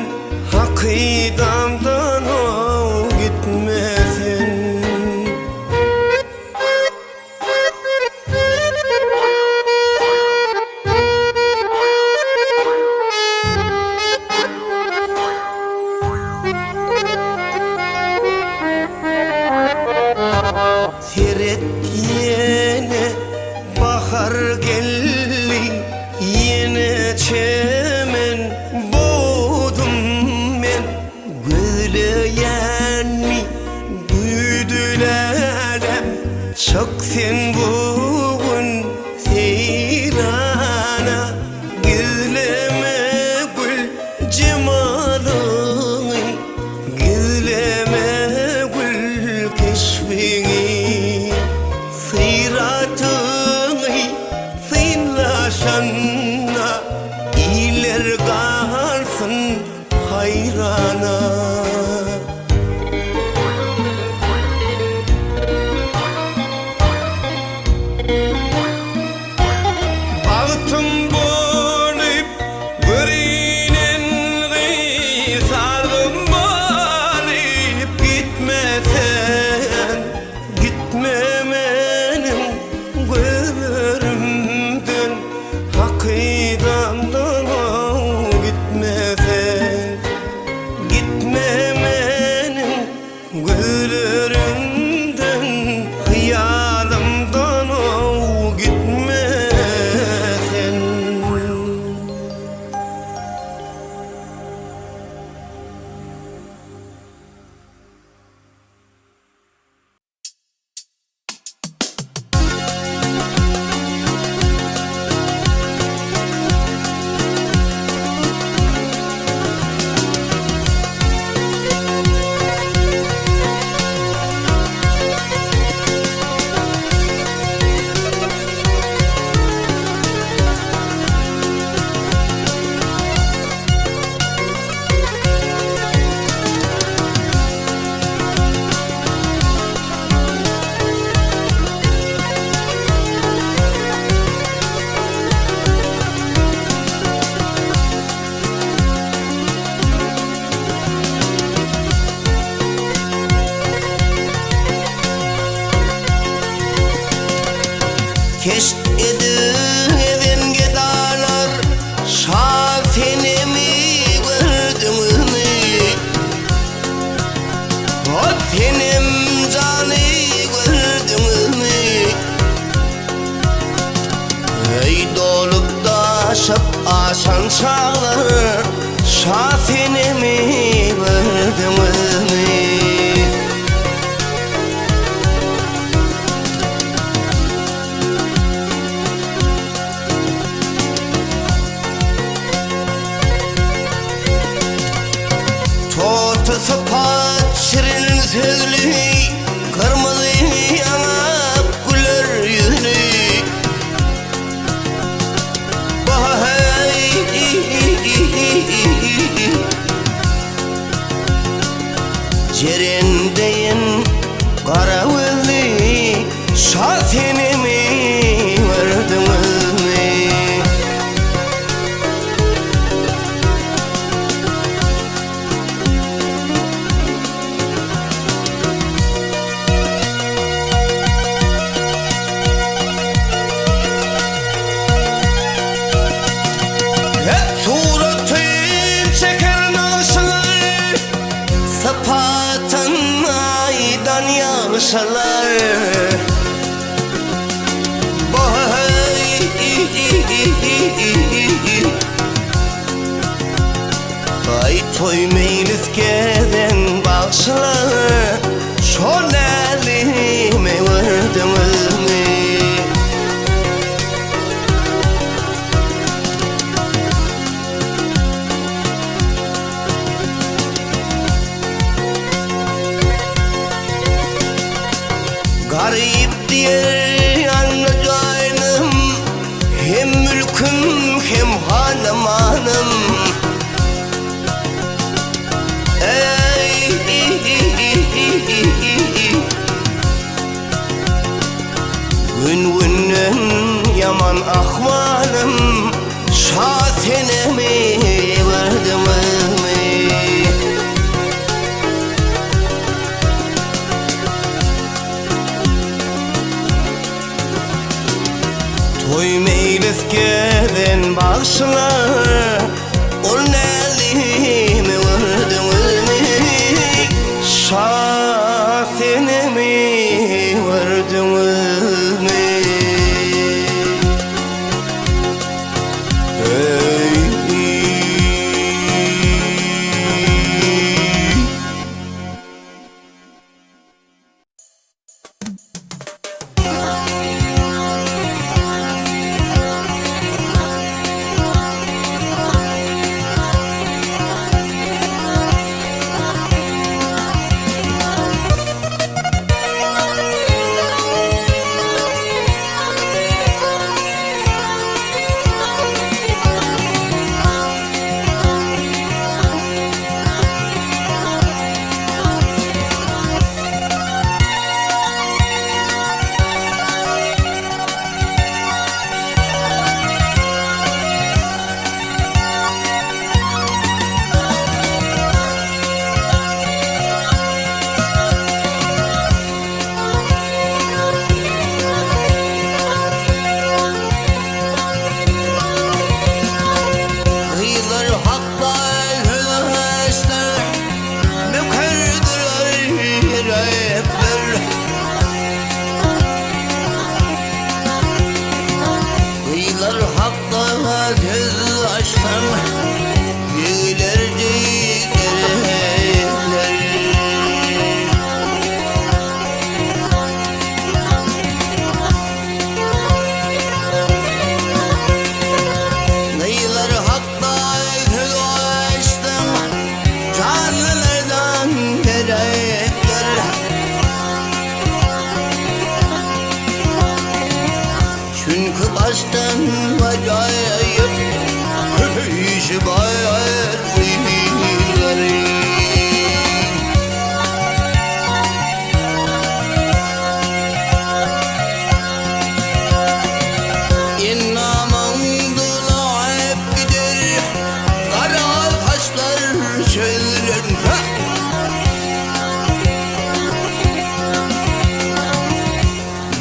B: hakidamdan gitmesen. Seret yine bahar geldi, yine çemen boğdum men. Gözleyenni büyüdülerem, çok sen bugün seyrana. Gizleme gül cemalını, gizleme gül keşfini. Sıratını sinlaşanna, iler kalsın hayrana. Bağıtım bolup görünen sargım bolup gitmesen, gitme menin gözlerimden, hakidamdan gitmesen, gitme menin gözlerimden, hıyalımdan gitmesen. Keşk edivenge dağlar şafenemi gördün mü? O benim canı gördün mü? Ey dolup taşıp aşan çağlar şafenemi gördün mü? Tortusu pat şirin sözlü kırmızı yanıp güler yüzlü Vay Cerendeyin kara gözlü şafenimi verdin mi? Suratın çeker naşlar Sapatan aydan yaşlar Vay Ay toy meylis gelen bağışlar Şol elime vurdun mu? Garip diye anlayacağım hem mülküm hem hanım hanım Ey gün günden yaman ahvalım şasenemi verdim mi? Toy meylis gelen bağışlar Ol elime vurdun mu? Şasenemi vurdun mu?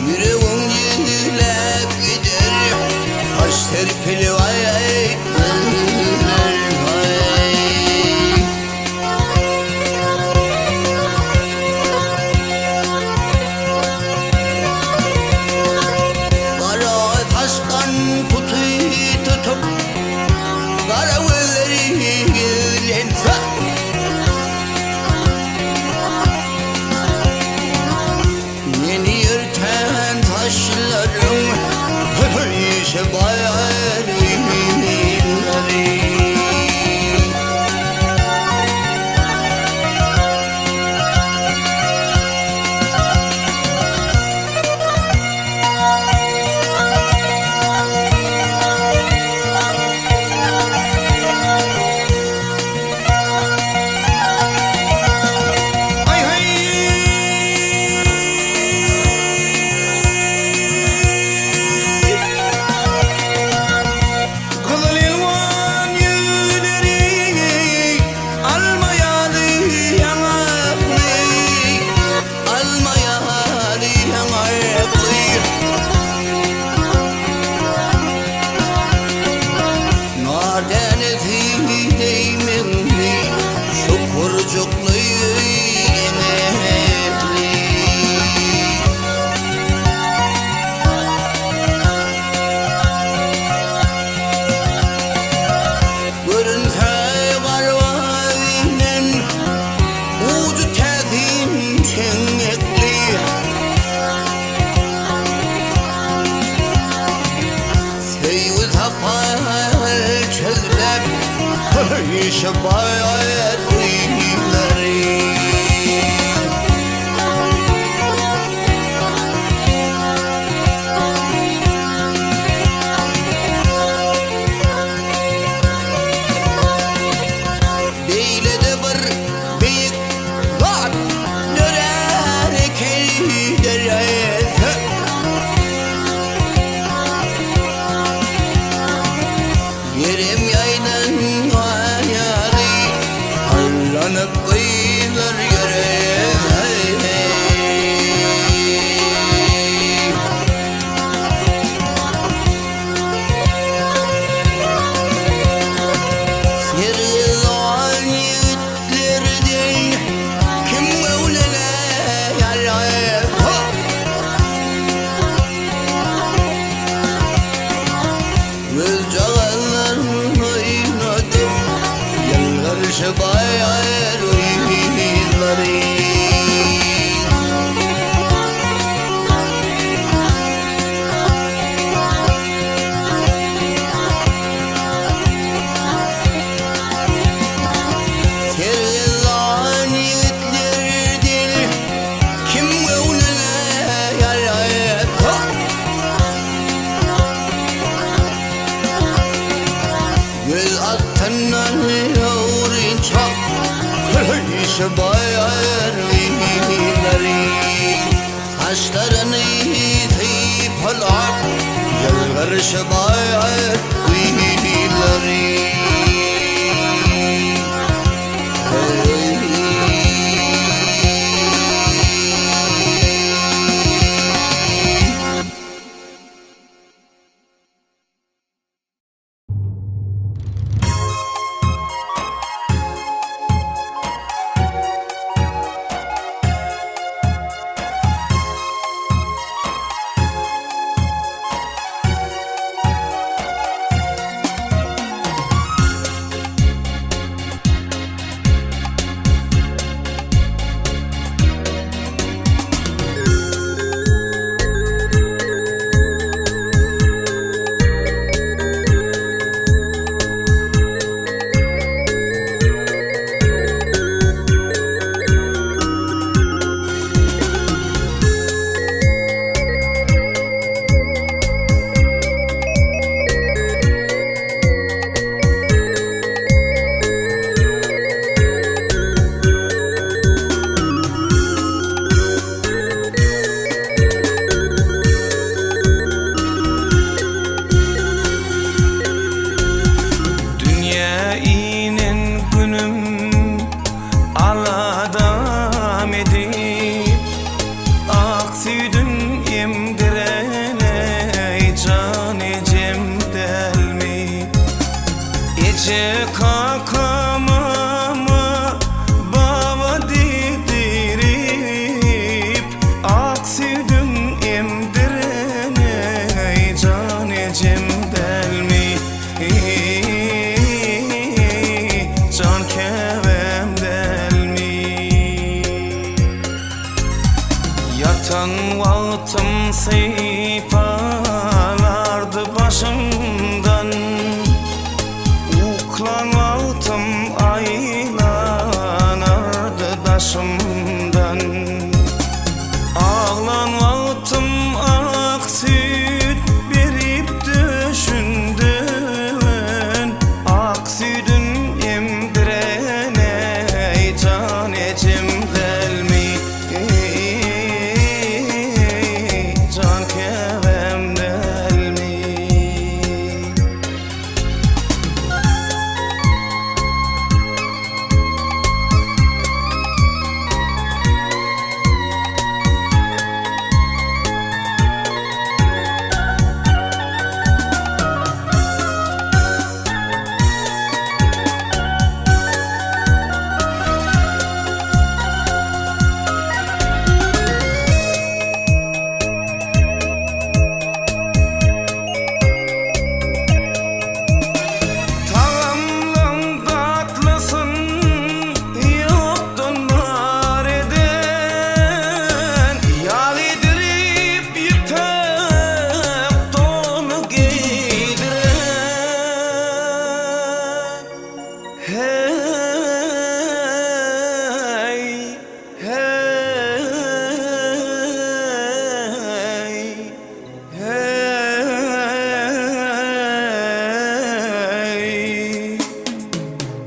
B: Yüreğim yine pili vay Kara taştan tutup Karavulları lense Yeni yırten taşlarım işe bayar minleri
A: Hay hay Kızıl elvan yüzleri almayalı yanaklı
B: Almayalı yanaklı Nar denizi değmenli Şu kurcuklu emekli Görünse karvaynen Ucu tezin çengekli Seyyid hapal çözlem İşe bayar uyuları Beyle de bir büyük var Döner keyderese Yerim yaydan ayarı Allanıp kıyılır yere Sırılan yiğitlerden Kim Mevlana yarar Gülcağlarını oynadım Yıllar bayar uyuları Sırılan yiğitlerden Kim Mevlana yarar Gül attından yoğurunca İşe bayar uyuları Saçlarını teyip alar Yıllar işe bayar uyuları
A: Ece kakamama baba didirip aksüdün emdirene can ecem delmi can kevem delmi yatan vaktim seyfalardı başımdan uklan vaktim aylanardı daşımdan ağlan vaktim ak süt berip düşündün ak sütün emdirene can ecem delmi can kevem delmi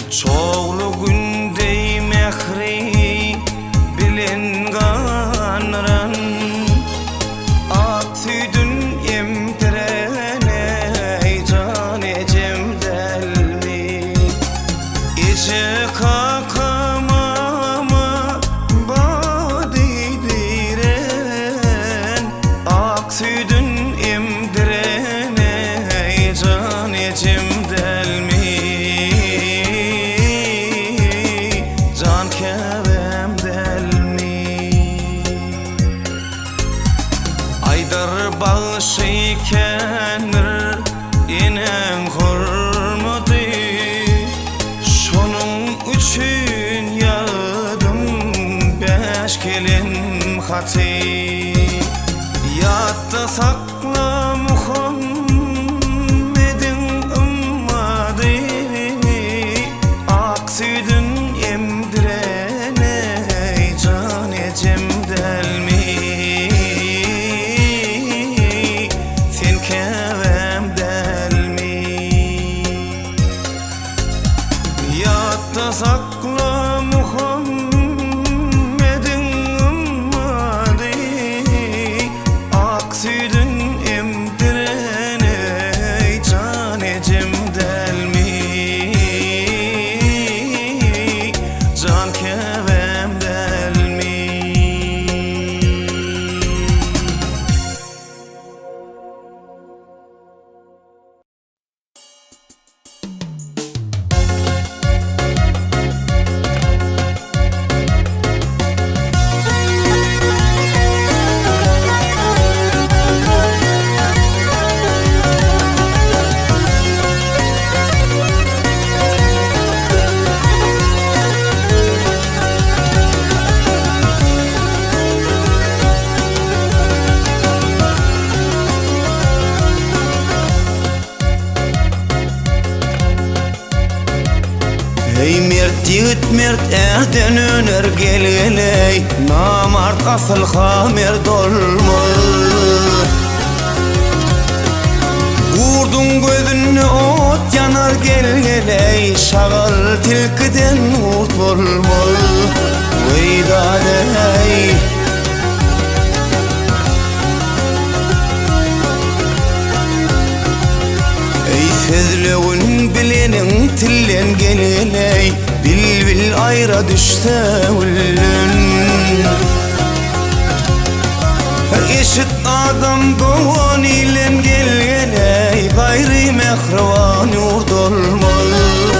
A: Çoğlu gündey mehri bilen ganran ak südün emdirene can ecem delmi Ece kakamama badidiren ak südün emdirene can ecem delmi can kevem delmi Aydar bağışı kenir inen hurmadı şonun üçün yağdım beş kelin hatı yatta sakla Muhammed'in ımmadı ak südün emdirene can ecem delmi sen kevem delmi yatta sakla Muhammed'in ımmadı ak südün emdirene can ecem delmi can kevem delmi Ey mert yiğit mert erden öner gelgeley namart asıl hamer dolmaz Vurdun gözünü ot yanar gelgeley şagal tilkiden urt olmaz Veydaney Sözlüğün bilenin tillen geleley Bil bil ayra düşse ullün Eşit adam doğan ilen geleley Gayri mehrivan yurt olmaz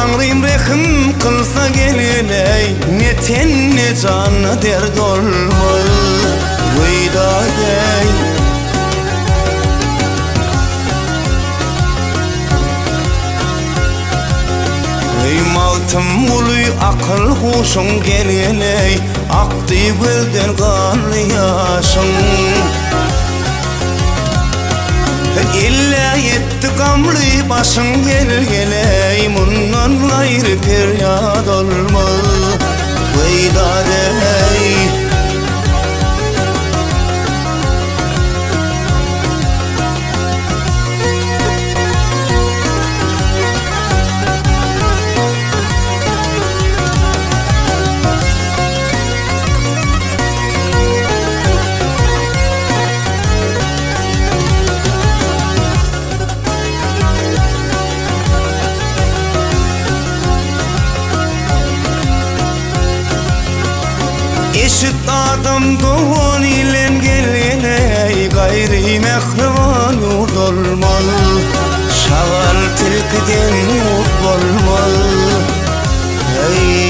A: Tanrım rekim kılsa geleley, ne ten ne canı dert olmaz Veydaday Ey maltım uluy akıl huşun geleley, aktı gölden kanlı yaşın İlla yetti gamlı başın gelgeley, mundan gayrı feryat olmaz Veydaday Eşit adam doğan ilen gelgeley, gayri mehrivan yurt olmalı Şagal tilkiden yurt olmalı Hey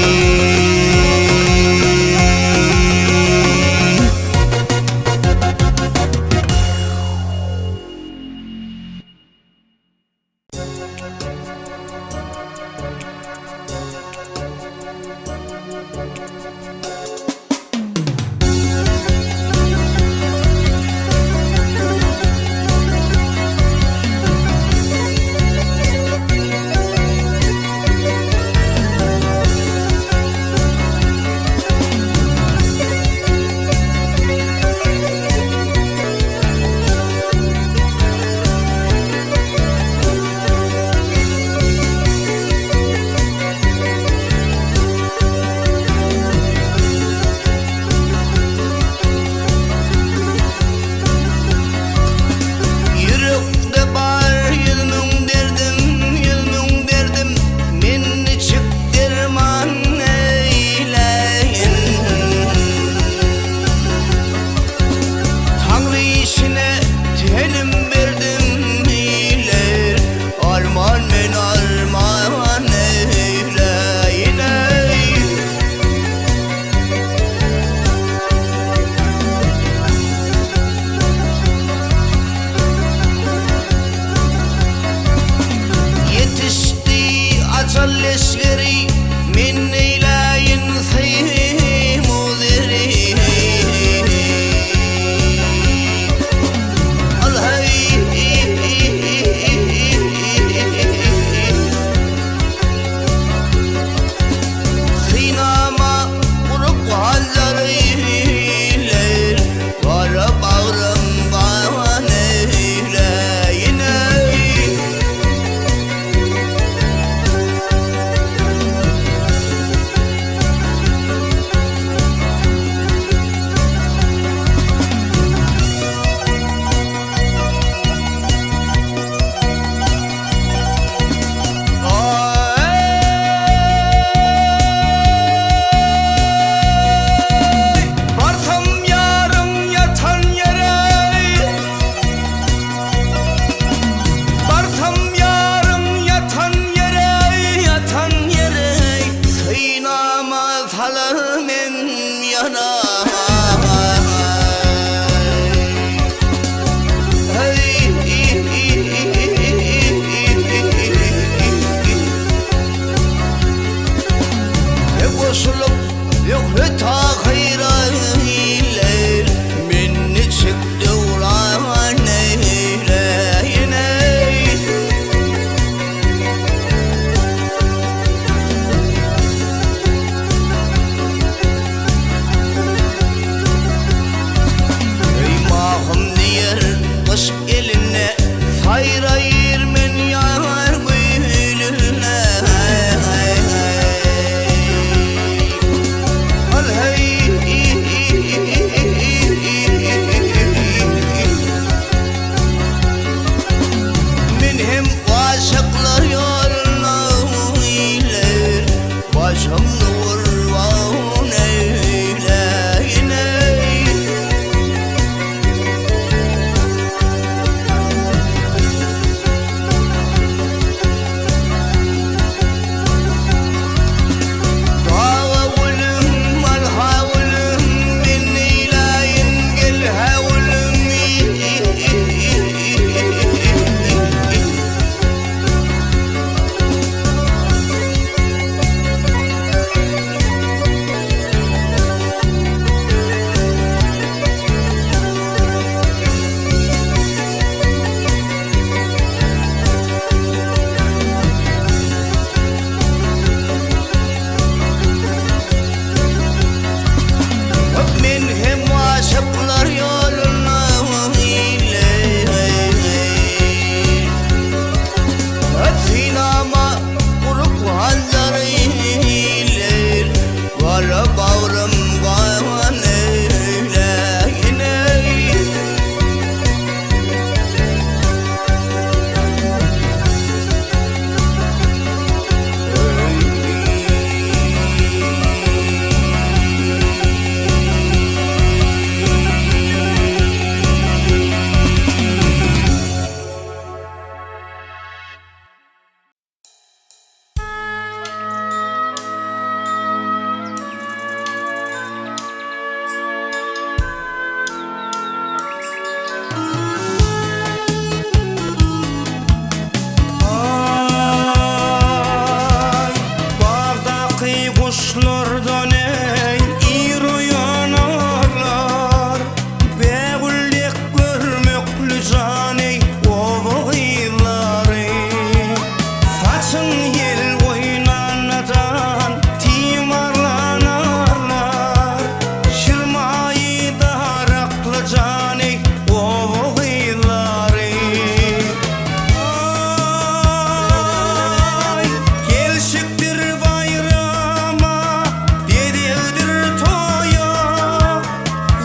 A: el oynanadan timarlanarlar. Şırmayı daraklı cani o hıyları. Ay gelşiktir bayrama dedildir toya.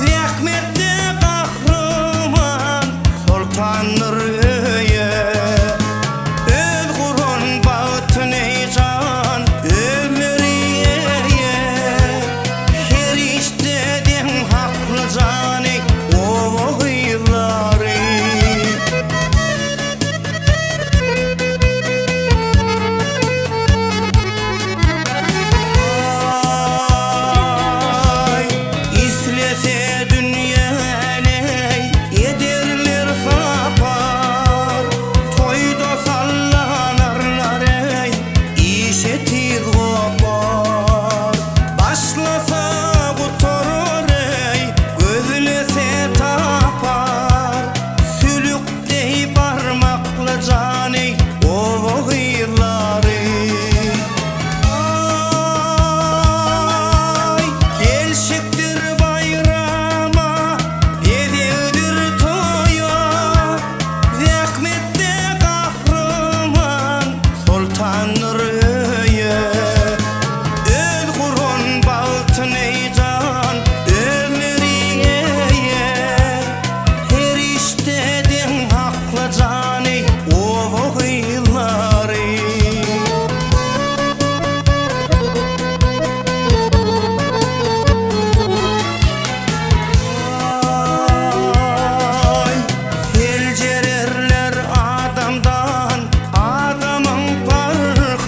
A: Rahmetli kahraman sultandır öye. Öl kurun bağıtın heyecan ömrüye. Her işteden haklı cani o hıyları. Ay islese dünyanı ederler sapar. Toyda sallanarlar ey işe tiz kopar. Başlasa bu torur ey gözlese tapar. Sülüktey parmaklı cani o hıyları. Ay gelşiktir bayrama dedildir toya. Rahmetli kahraman sultandır öye. Öl kurun bağıtın heyecan ömrüye. Her işteden haklı cani o hıyları. Ay helcererler adamdan adamın farkı.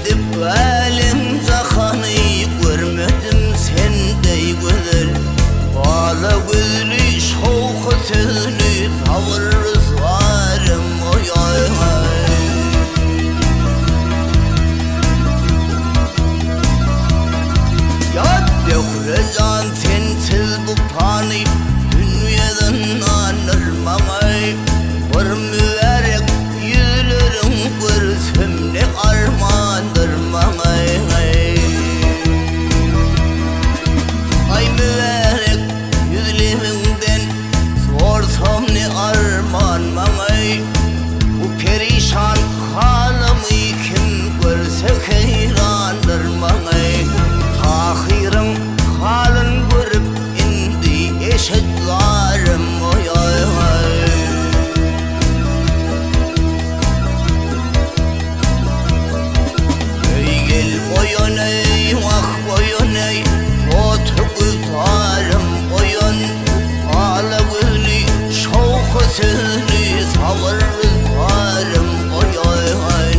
B: edip elimce kanı görmedim sendey güzel. Bala gözlü şoku sözlü tavırız varım oy oy oy. Ya döküleceksin sensiz bu pani dünyadan anırmamay. Bir mübarek yüzlerin görsem ne armandırmamay. Ay mübarek yüzlerinden sorsam ne armandırmamay. Bu perişan halımı kim görse heyranırmamay. Tahir'in halın görüp indi eşitlerim oy oy oy. Ey gel boyun ey vah boyun ey, otur güzelim boyun. Ağla gözlü şoku sözlü savuruz varım oy oy oy.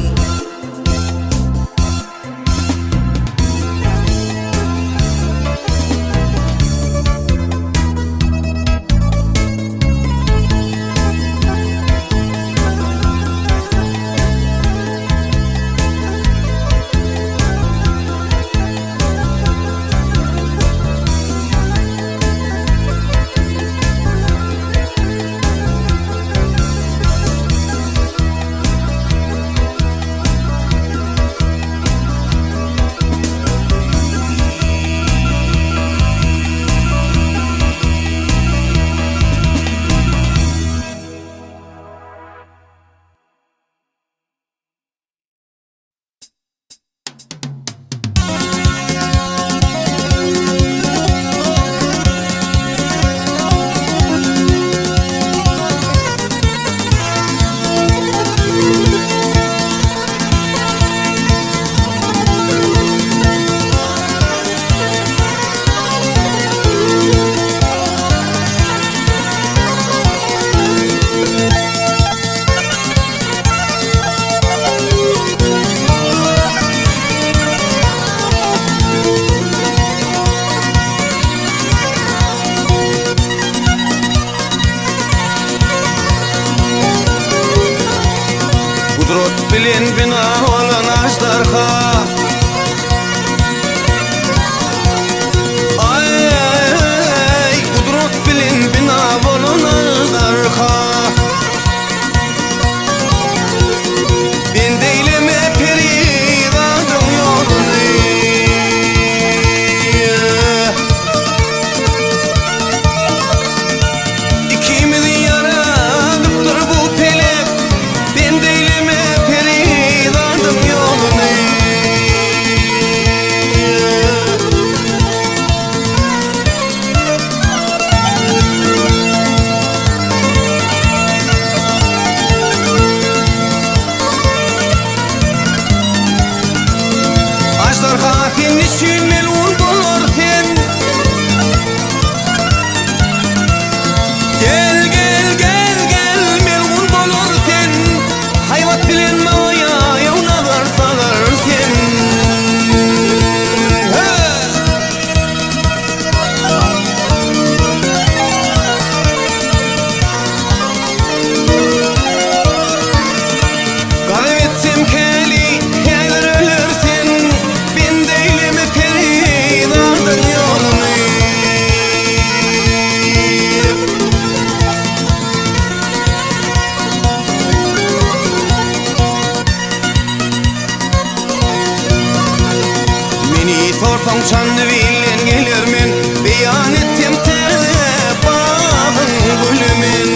A: Kudret bilen bina olan ajdarha. Ay kudret bilen bina olan ajdarha. Ben deyleme peridadım yolunu. İkimiz yaradıptır bu pelek. Ben deyleme peridadım yolunu. Ajdarha sen niçin melun bolarsen? Gel gel gel gel melun bolarsen. Hayvat bilen mavaya yavnalar salarsen. Kaybetsem keli haylar ölürsen. Ben deyleme peridadım yolunu. Meni sorsan çandı bilen gelirmen. Beyan ettim tebahın gülümen.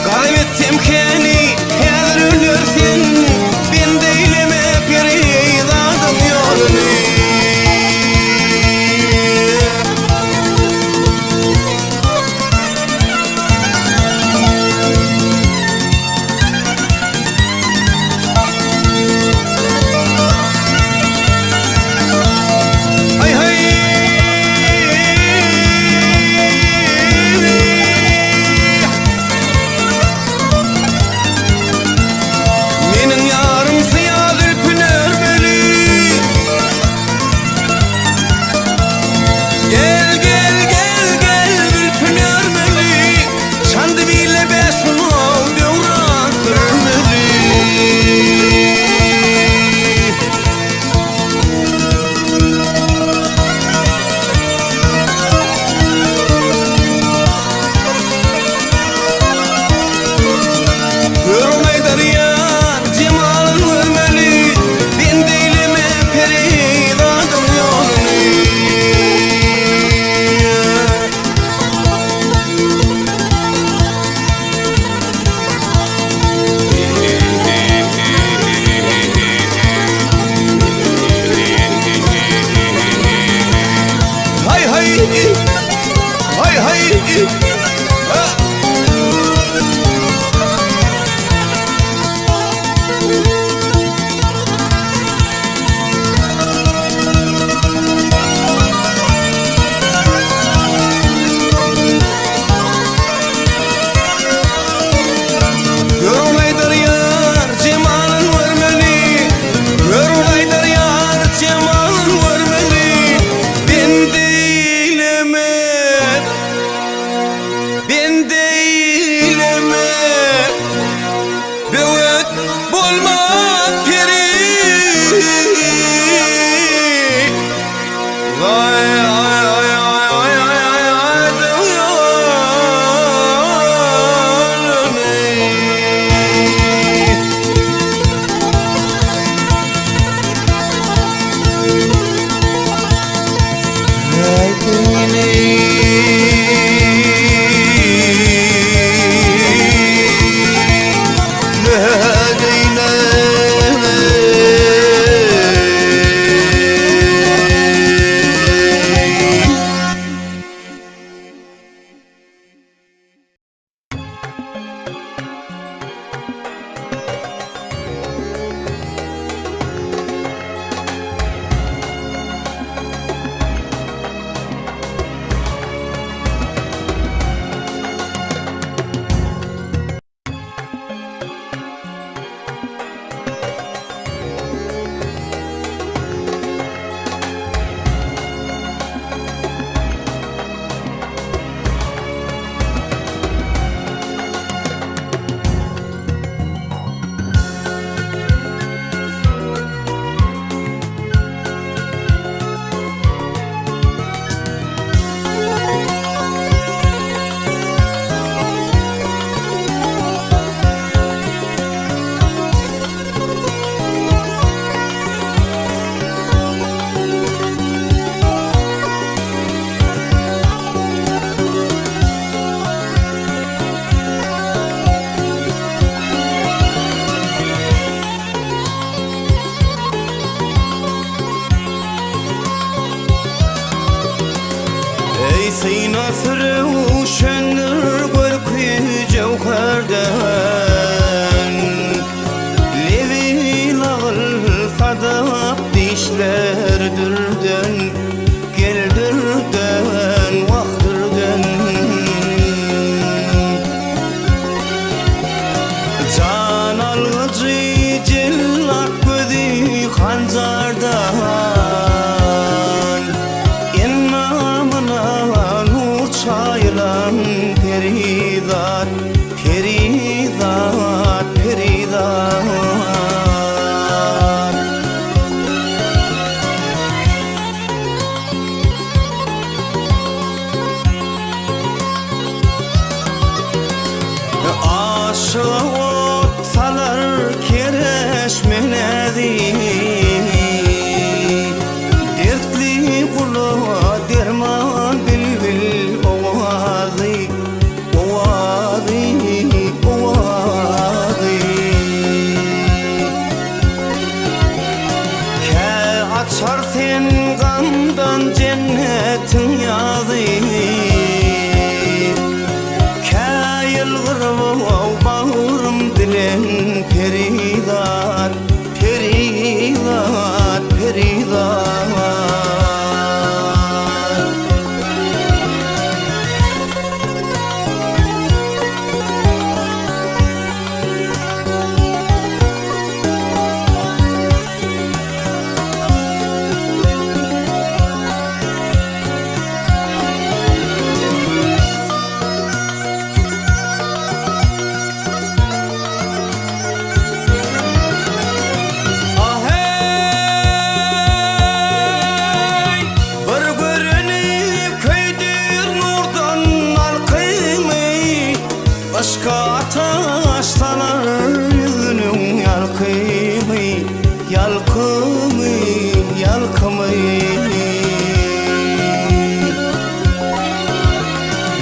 A: Kaybettim keni haylar ölürsen. Ben deyleme peridadım yolunu. Görülaydır yar cemalın vermeli, görülaydır yar cemalın vermeli. Ben değilime, ben değilime, büyük bulma peri. Vay ay ay ay ay ay ay ey seyna sürüşenler görkü cevherden, levil ağıl sadap dişlerdirden, geldirden, vaktırden. Can alıcı cellat gözü hancardan, çaylan peridat, peridat, peridat. Aşığa ot salar kereşmenedi, dertli kulu derman bilbil ovazi, ovazi, ovazi. Ke açar sen gamdan cennetin yazı, ke yılgırım bağırım dilen peridat, peridat, peridat. Aşka ateş salar yüzünün yalkımı, yalkımı, yalkımı.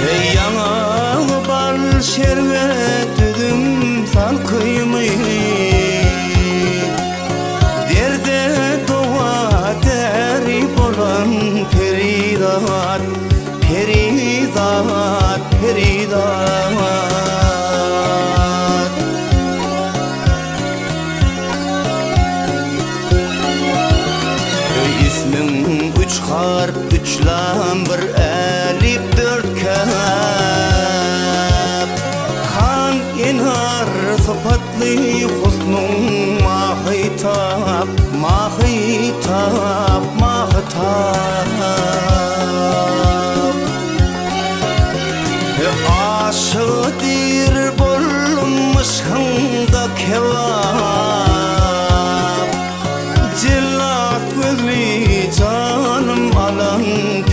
A: Ey yana bal şerbet düdüm salkımı, derde dova derip olan peridat, peridat.
B: tatlı husnun mahitap, mahitap, mahitap. Aşıdır bolmuş hında kevap, Cellat gözlü canım alan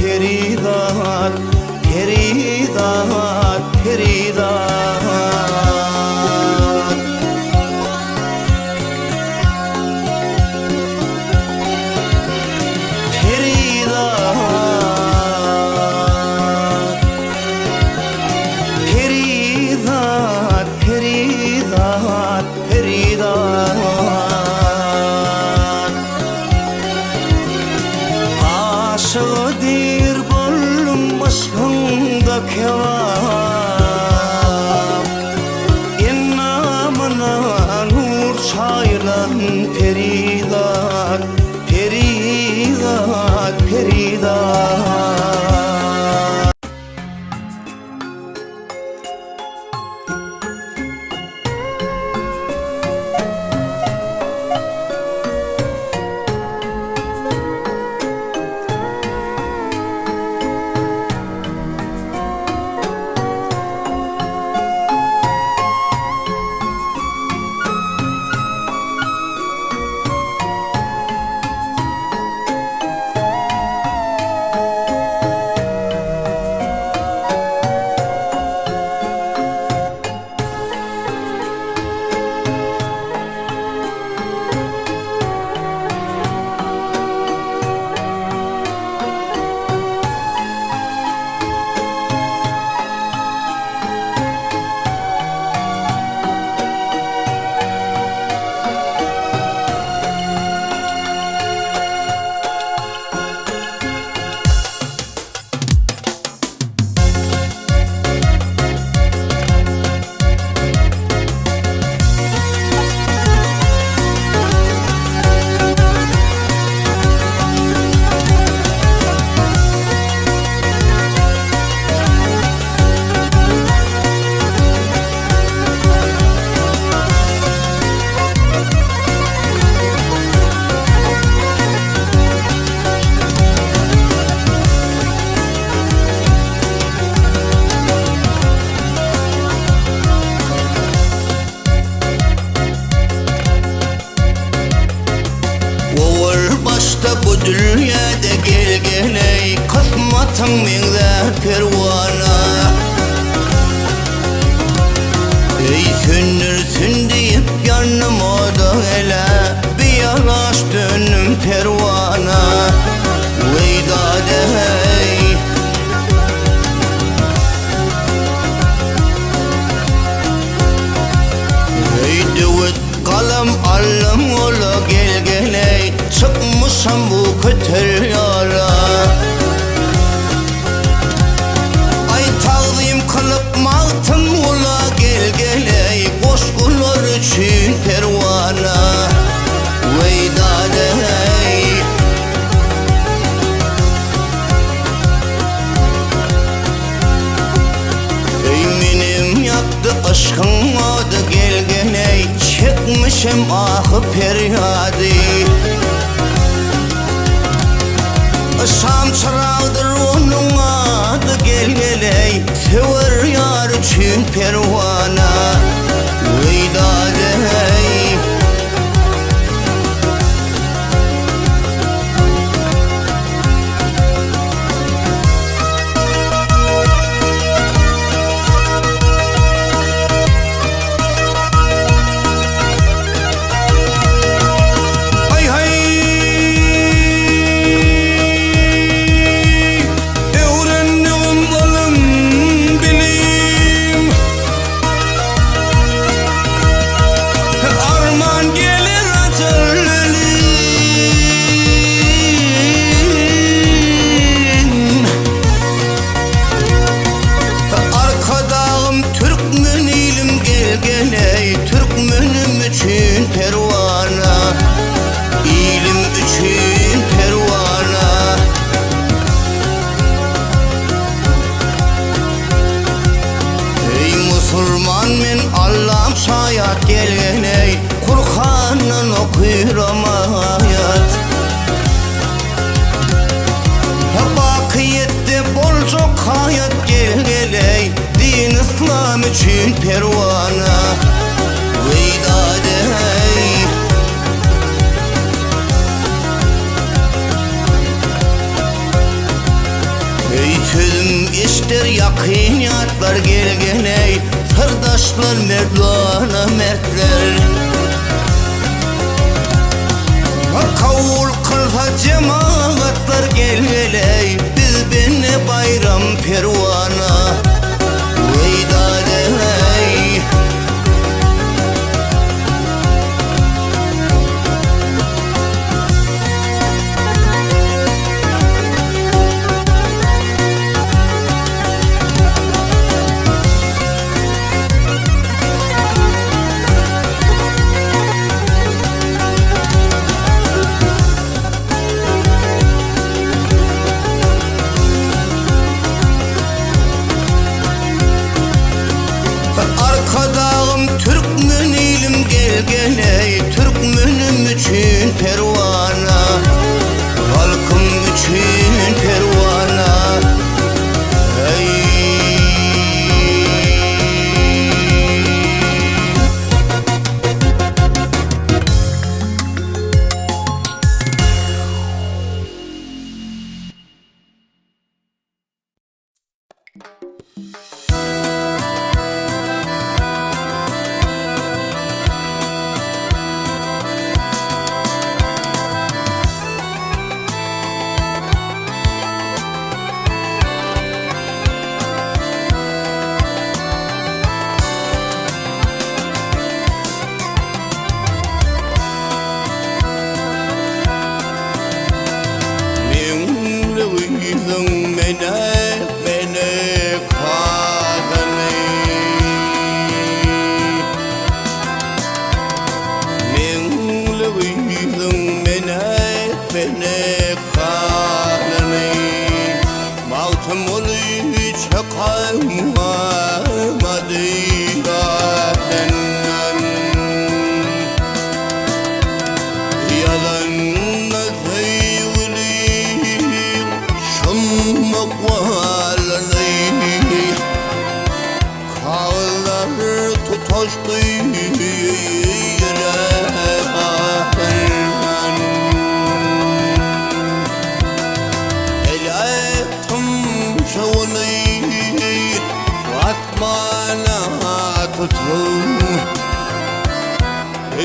B: Feridat, Feridat, Feridat. Aşıdır bolmuş hında kevap, İnnamına nur çaylan Feridat, Feridat, Feridat. Bu dünyada gelgeley kısmatın minler pervana, ey sünürsün deyip yanıma da ele bir yalaş dönüm pervana. Veydade hey hey düvüt kalem alım ola gelgeley, çıkmışam bu kötü yola. Ay tağzim kılıp mağtım ola gelgeley, koşkular için pervana. Veydade hey ey benim yaktı aşkın adı gelgeley, çekmişim ahı feryadı. Şam çırağıdır onun adı gelgeley, sever yar için pervana. Veydade hey Allah'ım şayat gelin hıyramayat. Bakiyette bolcuk hayat gelgeley, din İslam için pervana veydadey. Tüm işler yakinatlar gelgeney, sırdaşlar merdana mertler. Kavul kılsa cemaatlar gelgeley, biz benne bayram pervana veydadey. Arkadağım Türkmen ilim gelgeney, Türkmenim için pervana, halkım için pervana. Hey.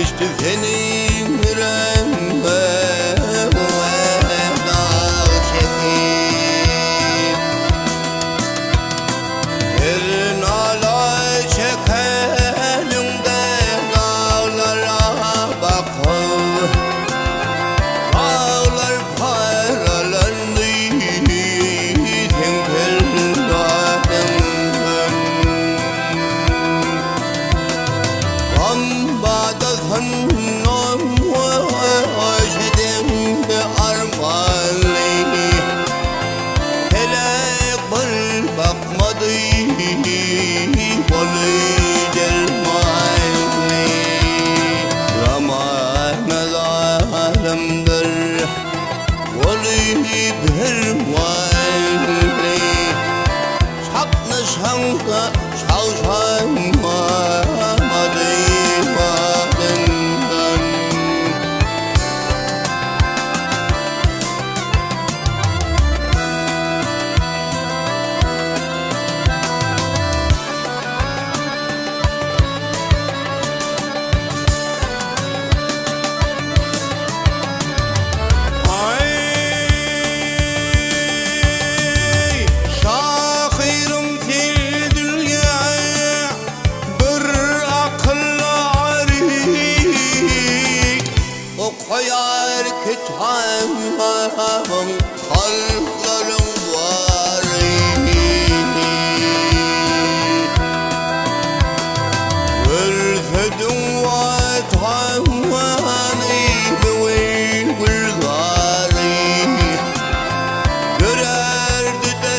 B: İşte senin yüreğime bu veda çekip bir nalay çekelim de dağlara bakıp dağlar paralandı halkların varı ölfedin vatanı bevil gülgari görerdi de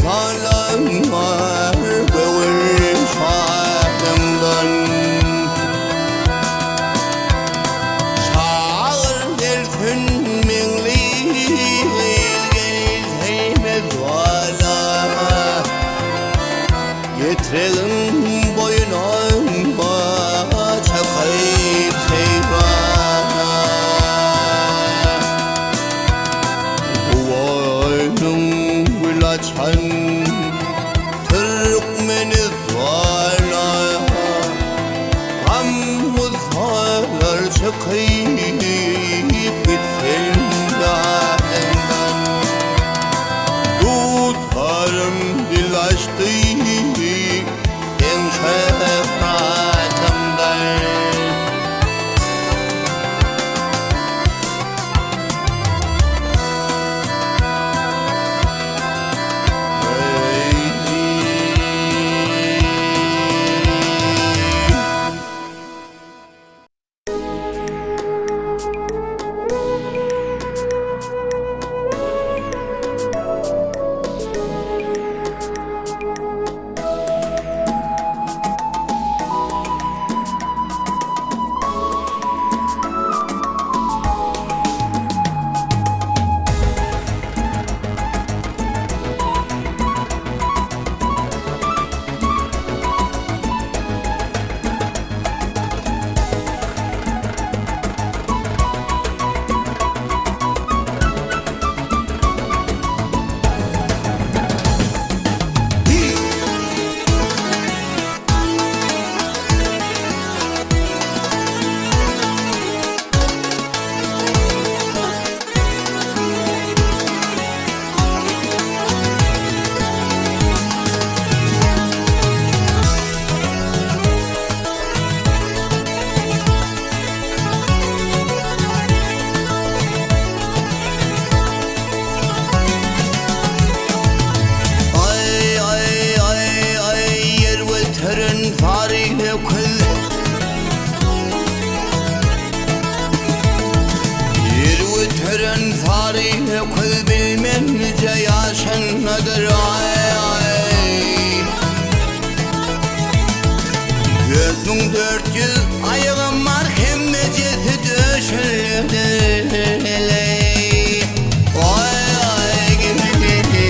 B: zalanlar bevil şahımdan Getirelim boynuma çakayıp seyran. Bu boynum açan Türkmeni zala Ramuzlar çakayıp gitsin dağından. Tutarım dil açtı en şefratimden. Kul bilmence yaşanmadır ay ay. Gözün 400 ayağım var hem mecesi döşülür. Ay ay gibi.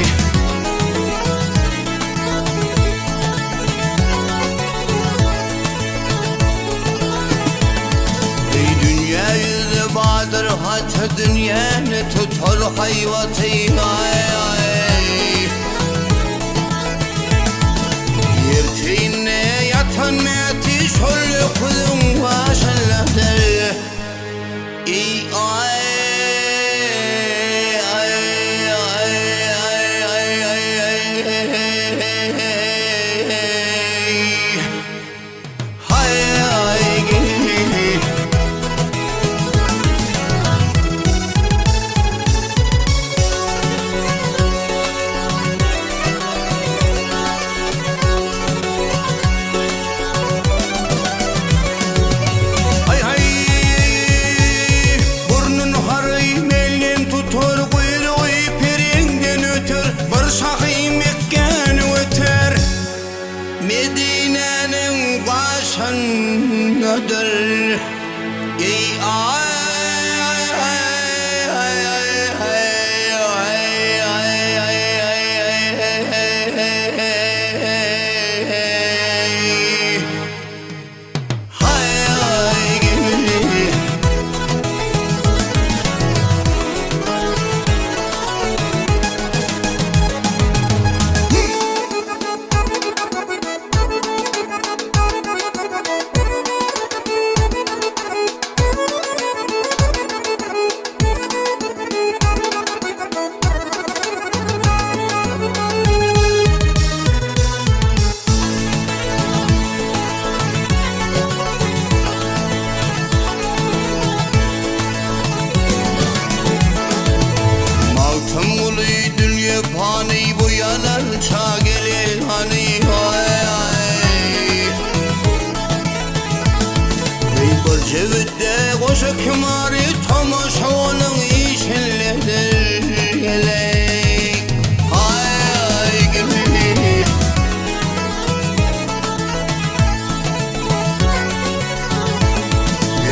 B: Ey dünya yüzü vardır hatta dünyanı tutar hayvatı ay ay. Yertine yatan meti şöyle kulun başladır. Ey ay ay ay ay ay ay hay ay gibi. Medine'nin başındadır. Ey ay ay ay ay ay Hani bu yanar çağ gelir hani ay ay. Ey bir cevide koşa kemari tamaşa onun işinledir gelek. Ay ay gibi.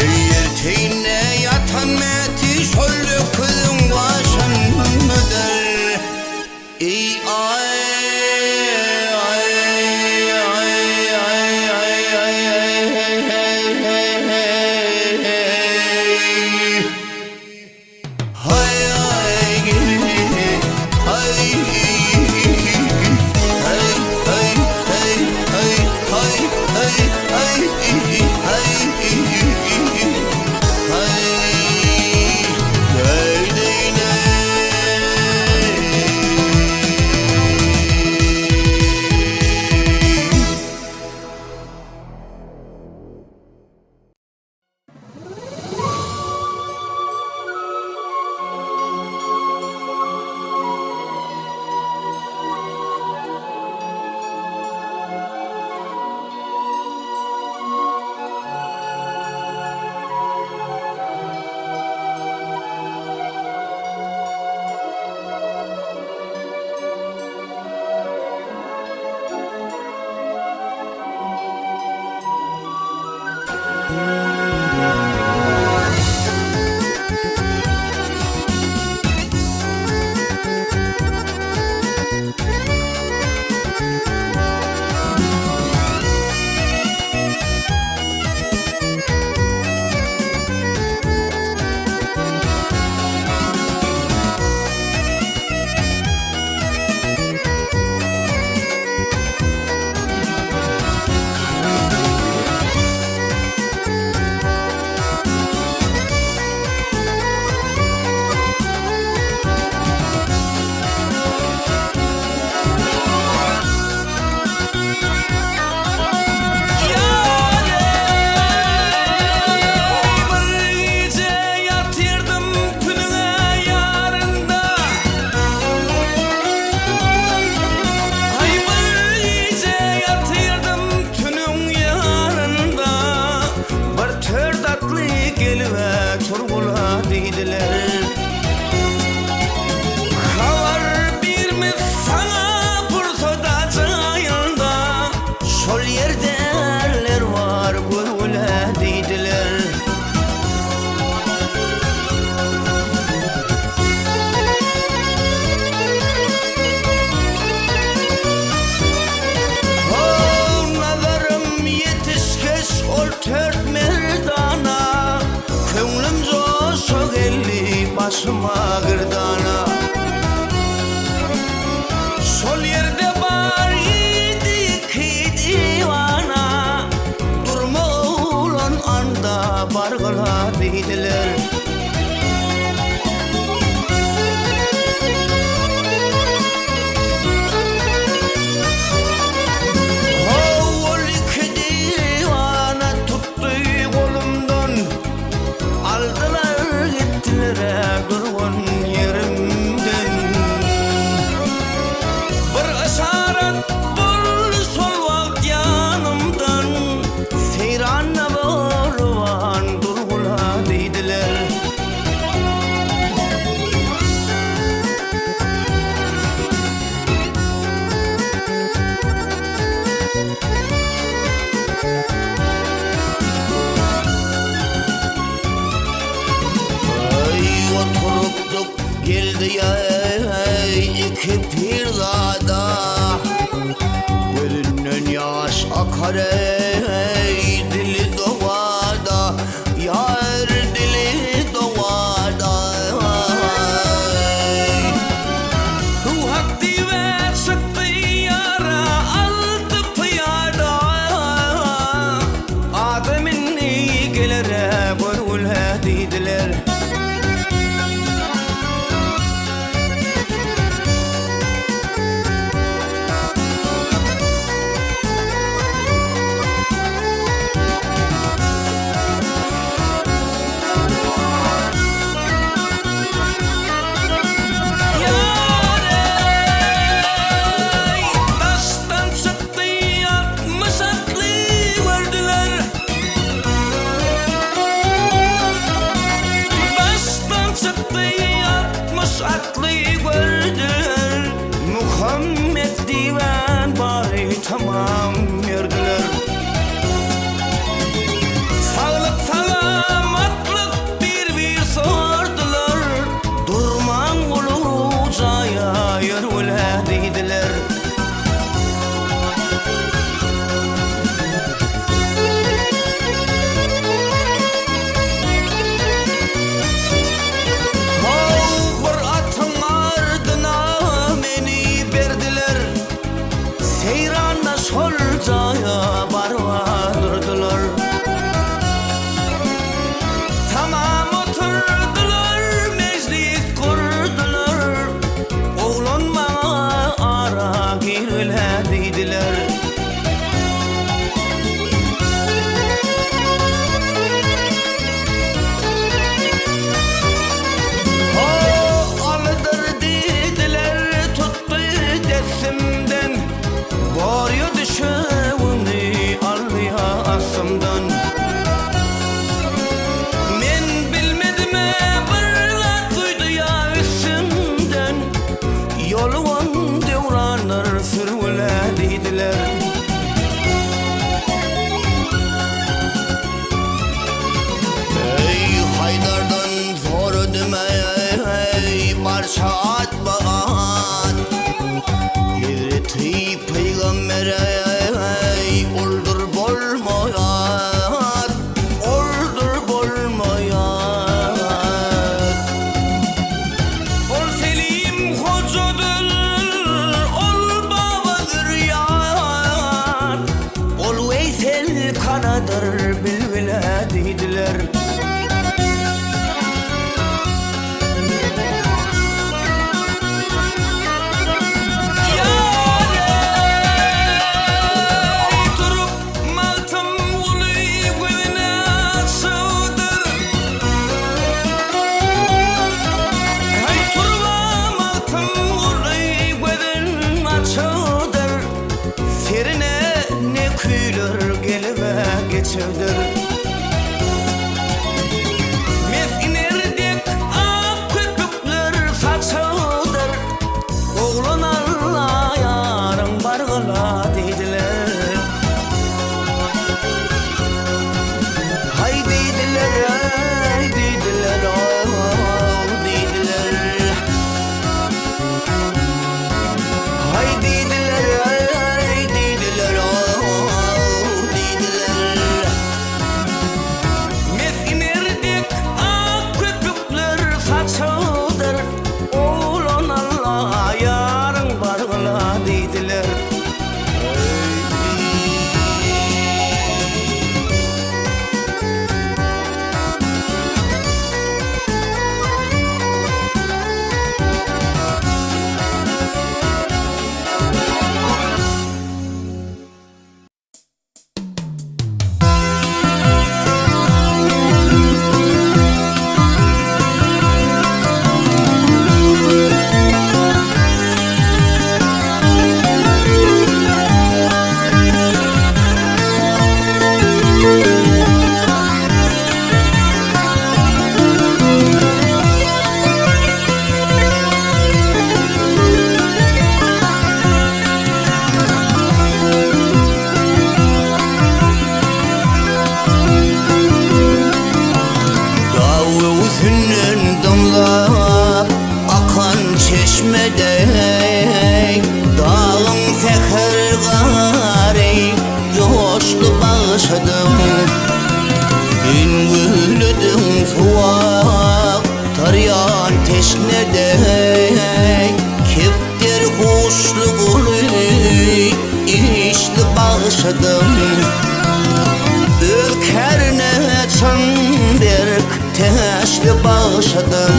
B: Ey yerteğine yatan meti şöyle kızın başındadır. Ey ay ay ay Başıma gırdana sol yerde var idi ki divana durma olan anda bargıla dediler. O iki divana tuttu kolumdan aldılar gittiler durgun yerimden. Bir esaret bul sol vakt yanımdan seyranla bolvan durgula deydiler. Geldi ya iki pirzada gözünden yaş akar ey dili doğada yar dili doğada. Ruh hakkı ve çıktı yara altı piyada Adem'in iyi gelere bölgüle dediler. nedir bilbile deydiler. Geçirdir Mefkinerdek ak köpükler saçıldır. Oğlan Allah yarın bargıla deydiler. Hay deydiler, ay deydiler, oh deydiler. Hay deydiler, ay deydiler, oh deydiler. Mefkinerdek ak köpükler saçıldır. Oğlan Allah yarın bargıla deydiler. Hünnün damlap akan çeşmede dağın seher gari coştu bağışadım. İngülüdüm suak tarayan teşnede kepter kuşlu gülü işli bağışadım. Ülkerne çamberk teşli bağışadım.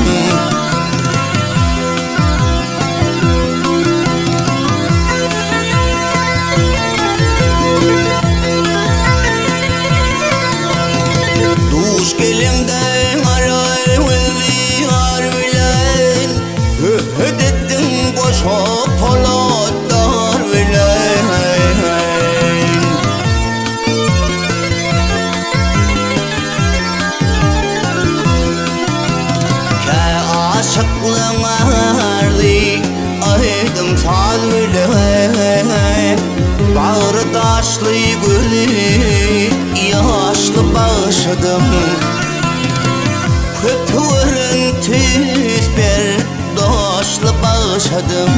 B: Duş gelinden aray ve harbilen öhdettin boşa polatlar bilen. Aşıklığın ağırlı aydım sal bile. Bağrı taşlı gülü yaşlı bağışladım. Kötülerin tüzber doşlu bağışladım.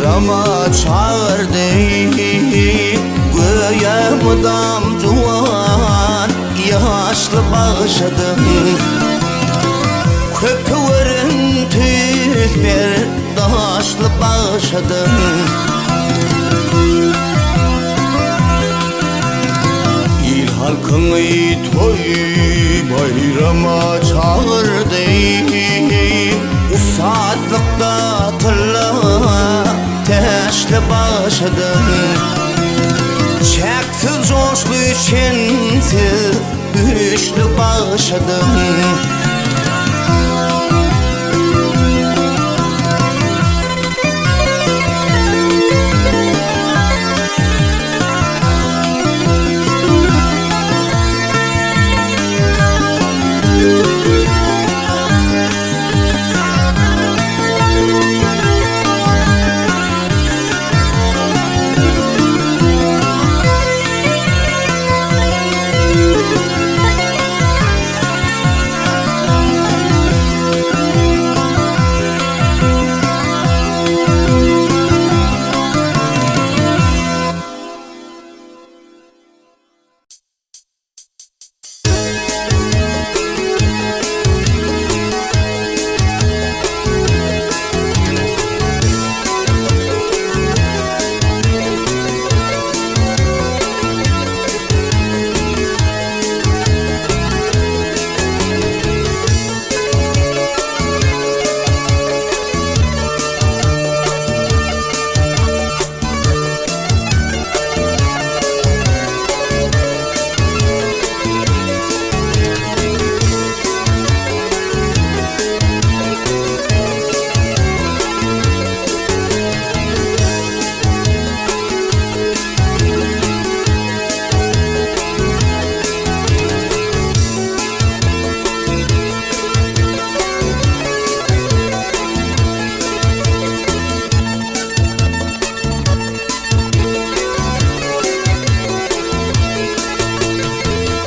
B: bayrama çağırdı. Göğe mudam juwan yaşlı bağışadım. Köpüverin tüper daşlı bağışadım. İl halkını toy bayrama çağırdı. Usadlıkta tılla teşli başladım. Çekti coşlu içinsiz güçlü başladım.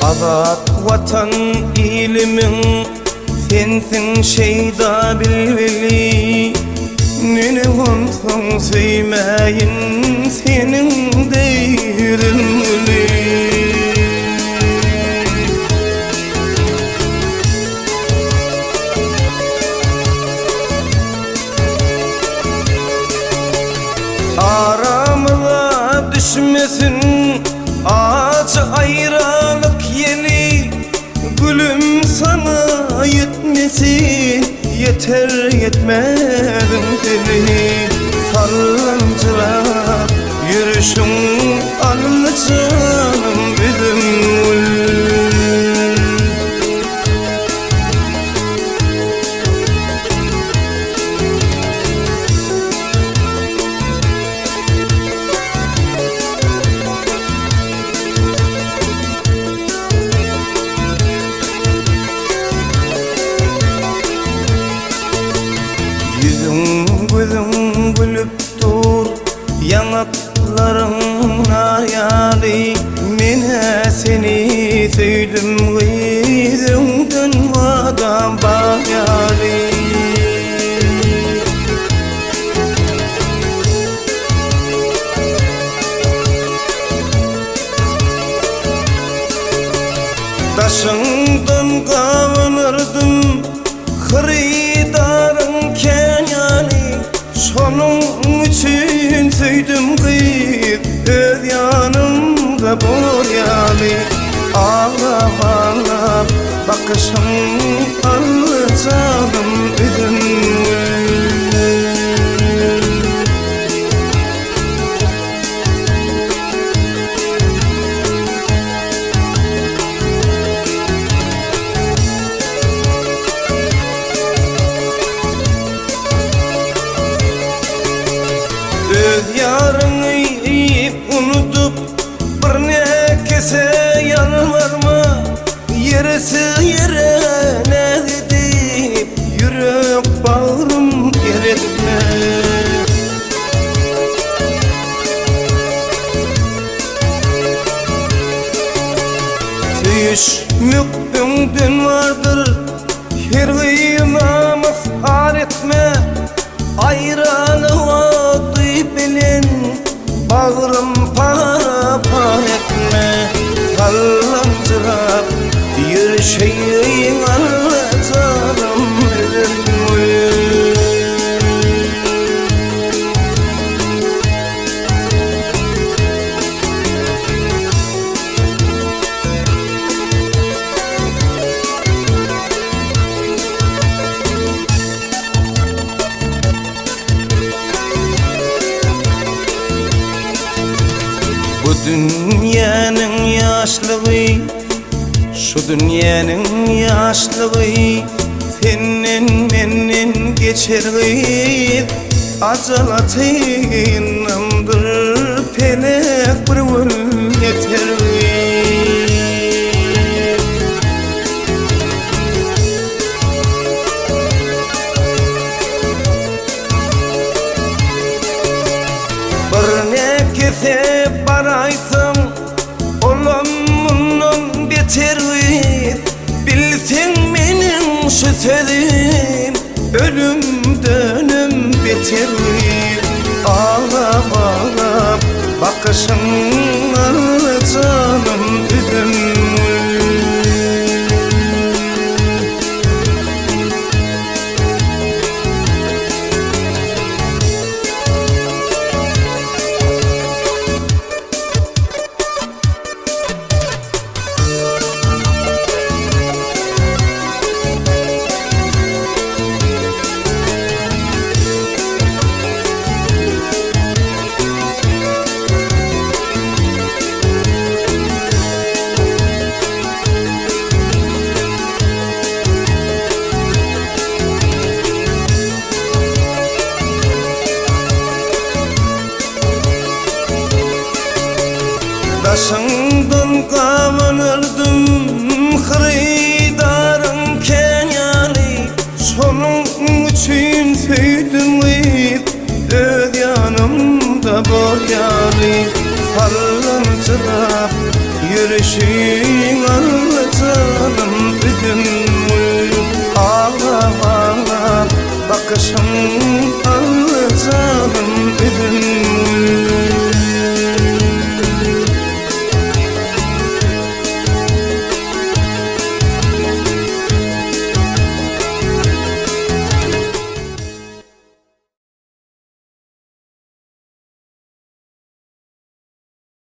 A: Azat vatan ilimin sensin şeyda bilveli. Nene unutun söymeyin senin değerini. Aramıza düşmesin acı ayrılık yeli. Gülüm sana yetmesin, yeter yetmedim deli. Sallancılar yürüyüşün alınacağım bizim gözüm gülüp dur, yanaklarım hayali. Mene seni sevdim gözümden madem bayali. Taşından kavunurdum hırıdarın kenyali. Şonun için söydim kıyıp öz yanımda boryali. Ağlap ağlap bakışım alacağım üzümü. Öz yarını yiyip unutup bir ne kese yalvarma. Yerisi yere ne deyip yürek bağrım gerekme. Söyüşmük öngden vardır, her kıyına mafhar etme. Ayranı duyup şeyin alacağım Bu dünyanın yaşlığı, şu dünyanın yaşlığı senin menin geçerli acalatınımdır pelek bir gün yeterli. Bir nekese baraytım olamının beterli, bilsen menin şu sözüm ölümdönüm beterli. Ağlap ağlap bakışın canım üzüm. Daşından kavanırdım hırıdarım kenyali, şonun için söydim öz yanımda boyali. Parlancılap yürüyüşün alacağım üzüm. Ağlap ağlap bakışım alacağım üzüm.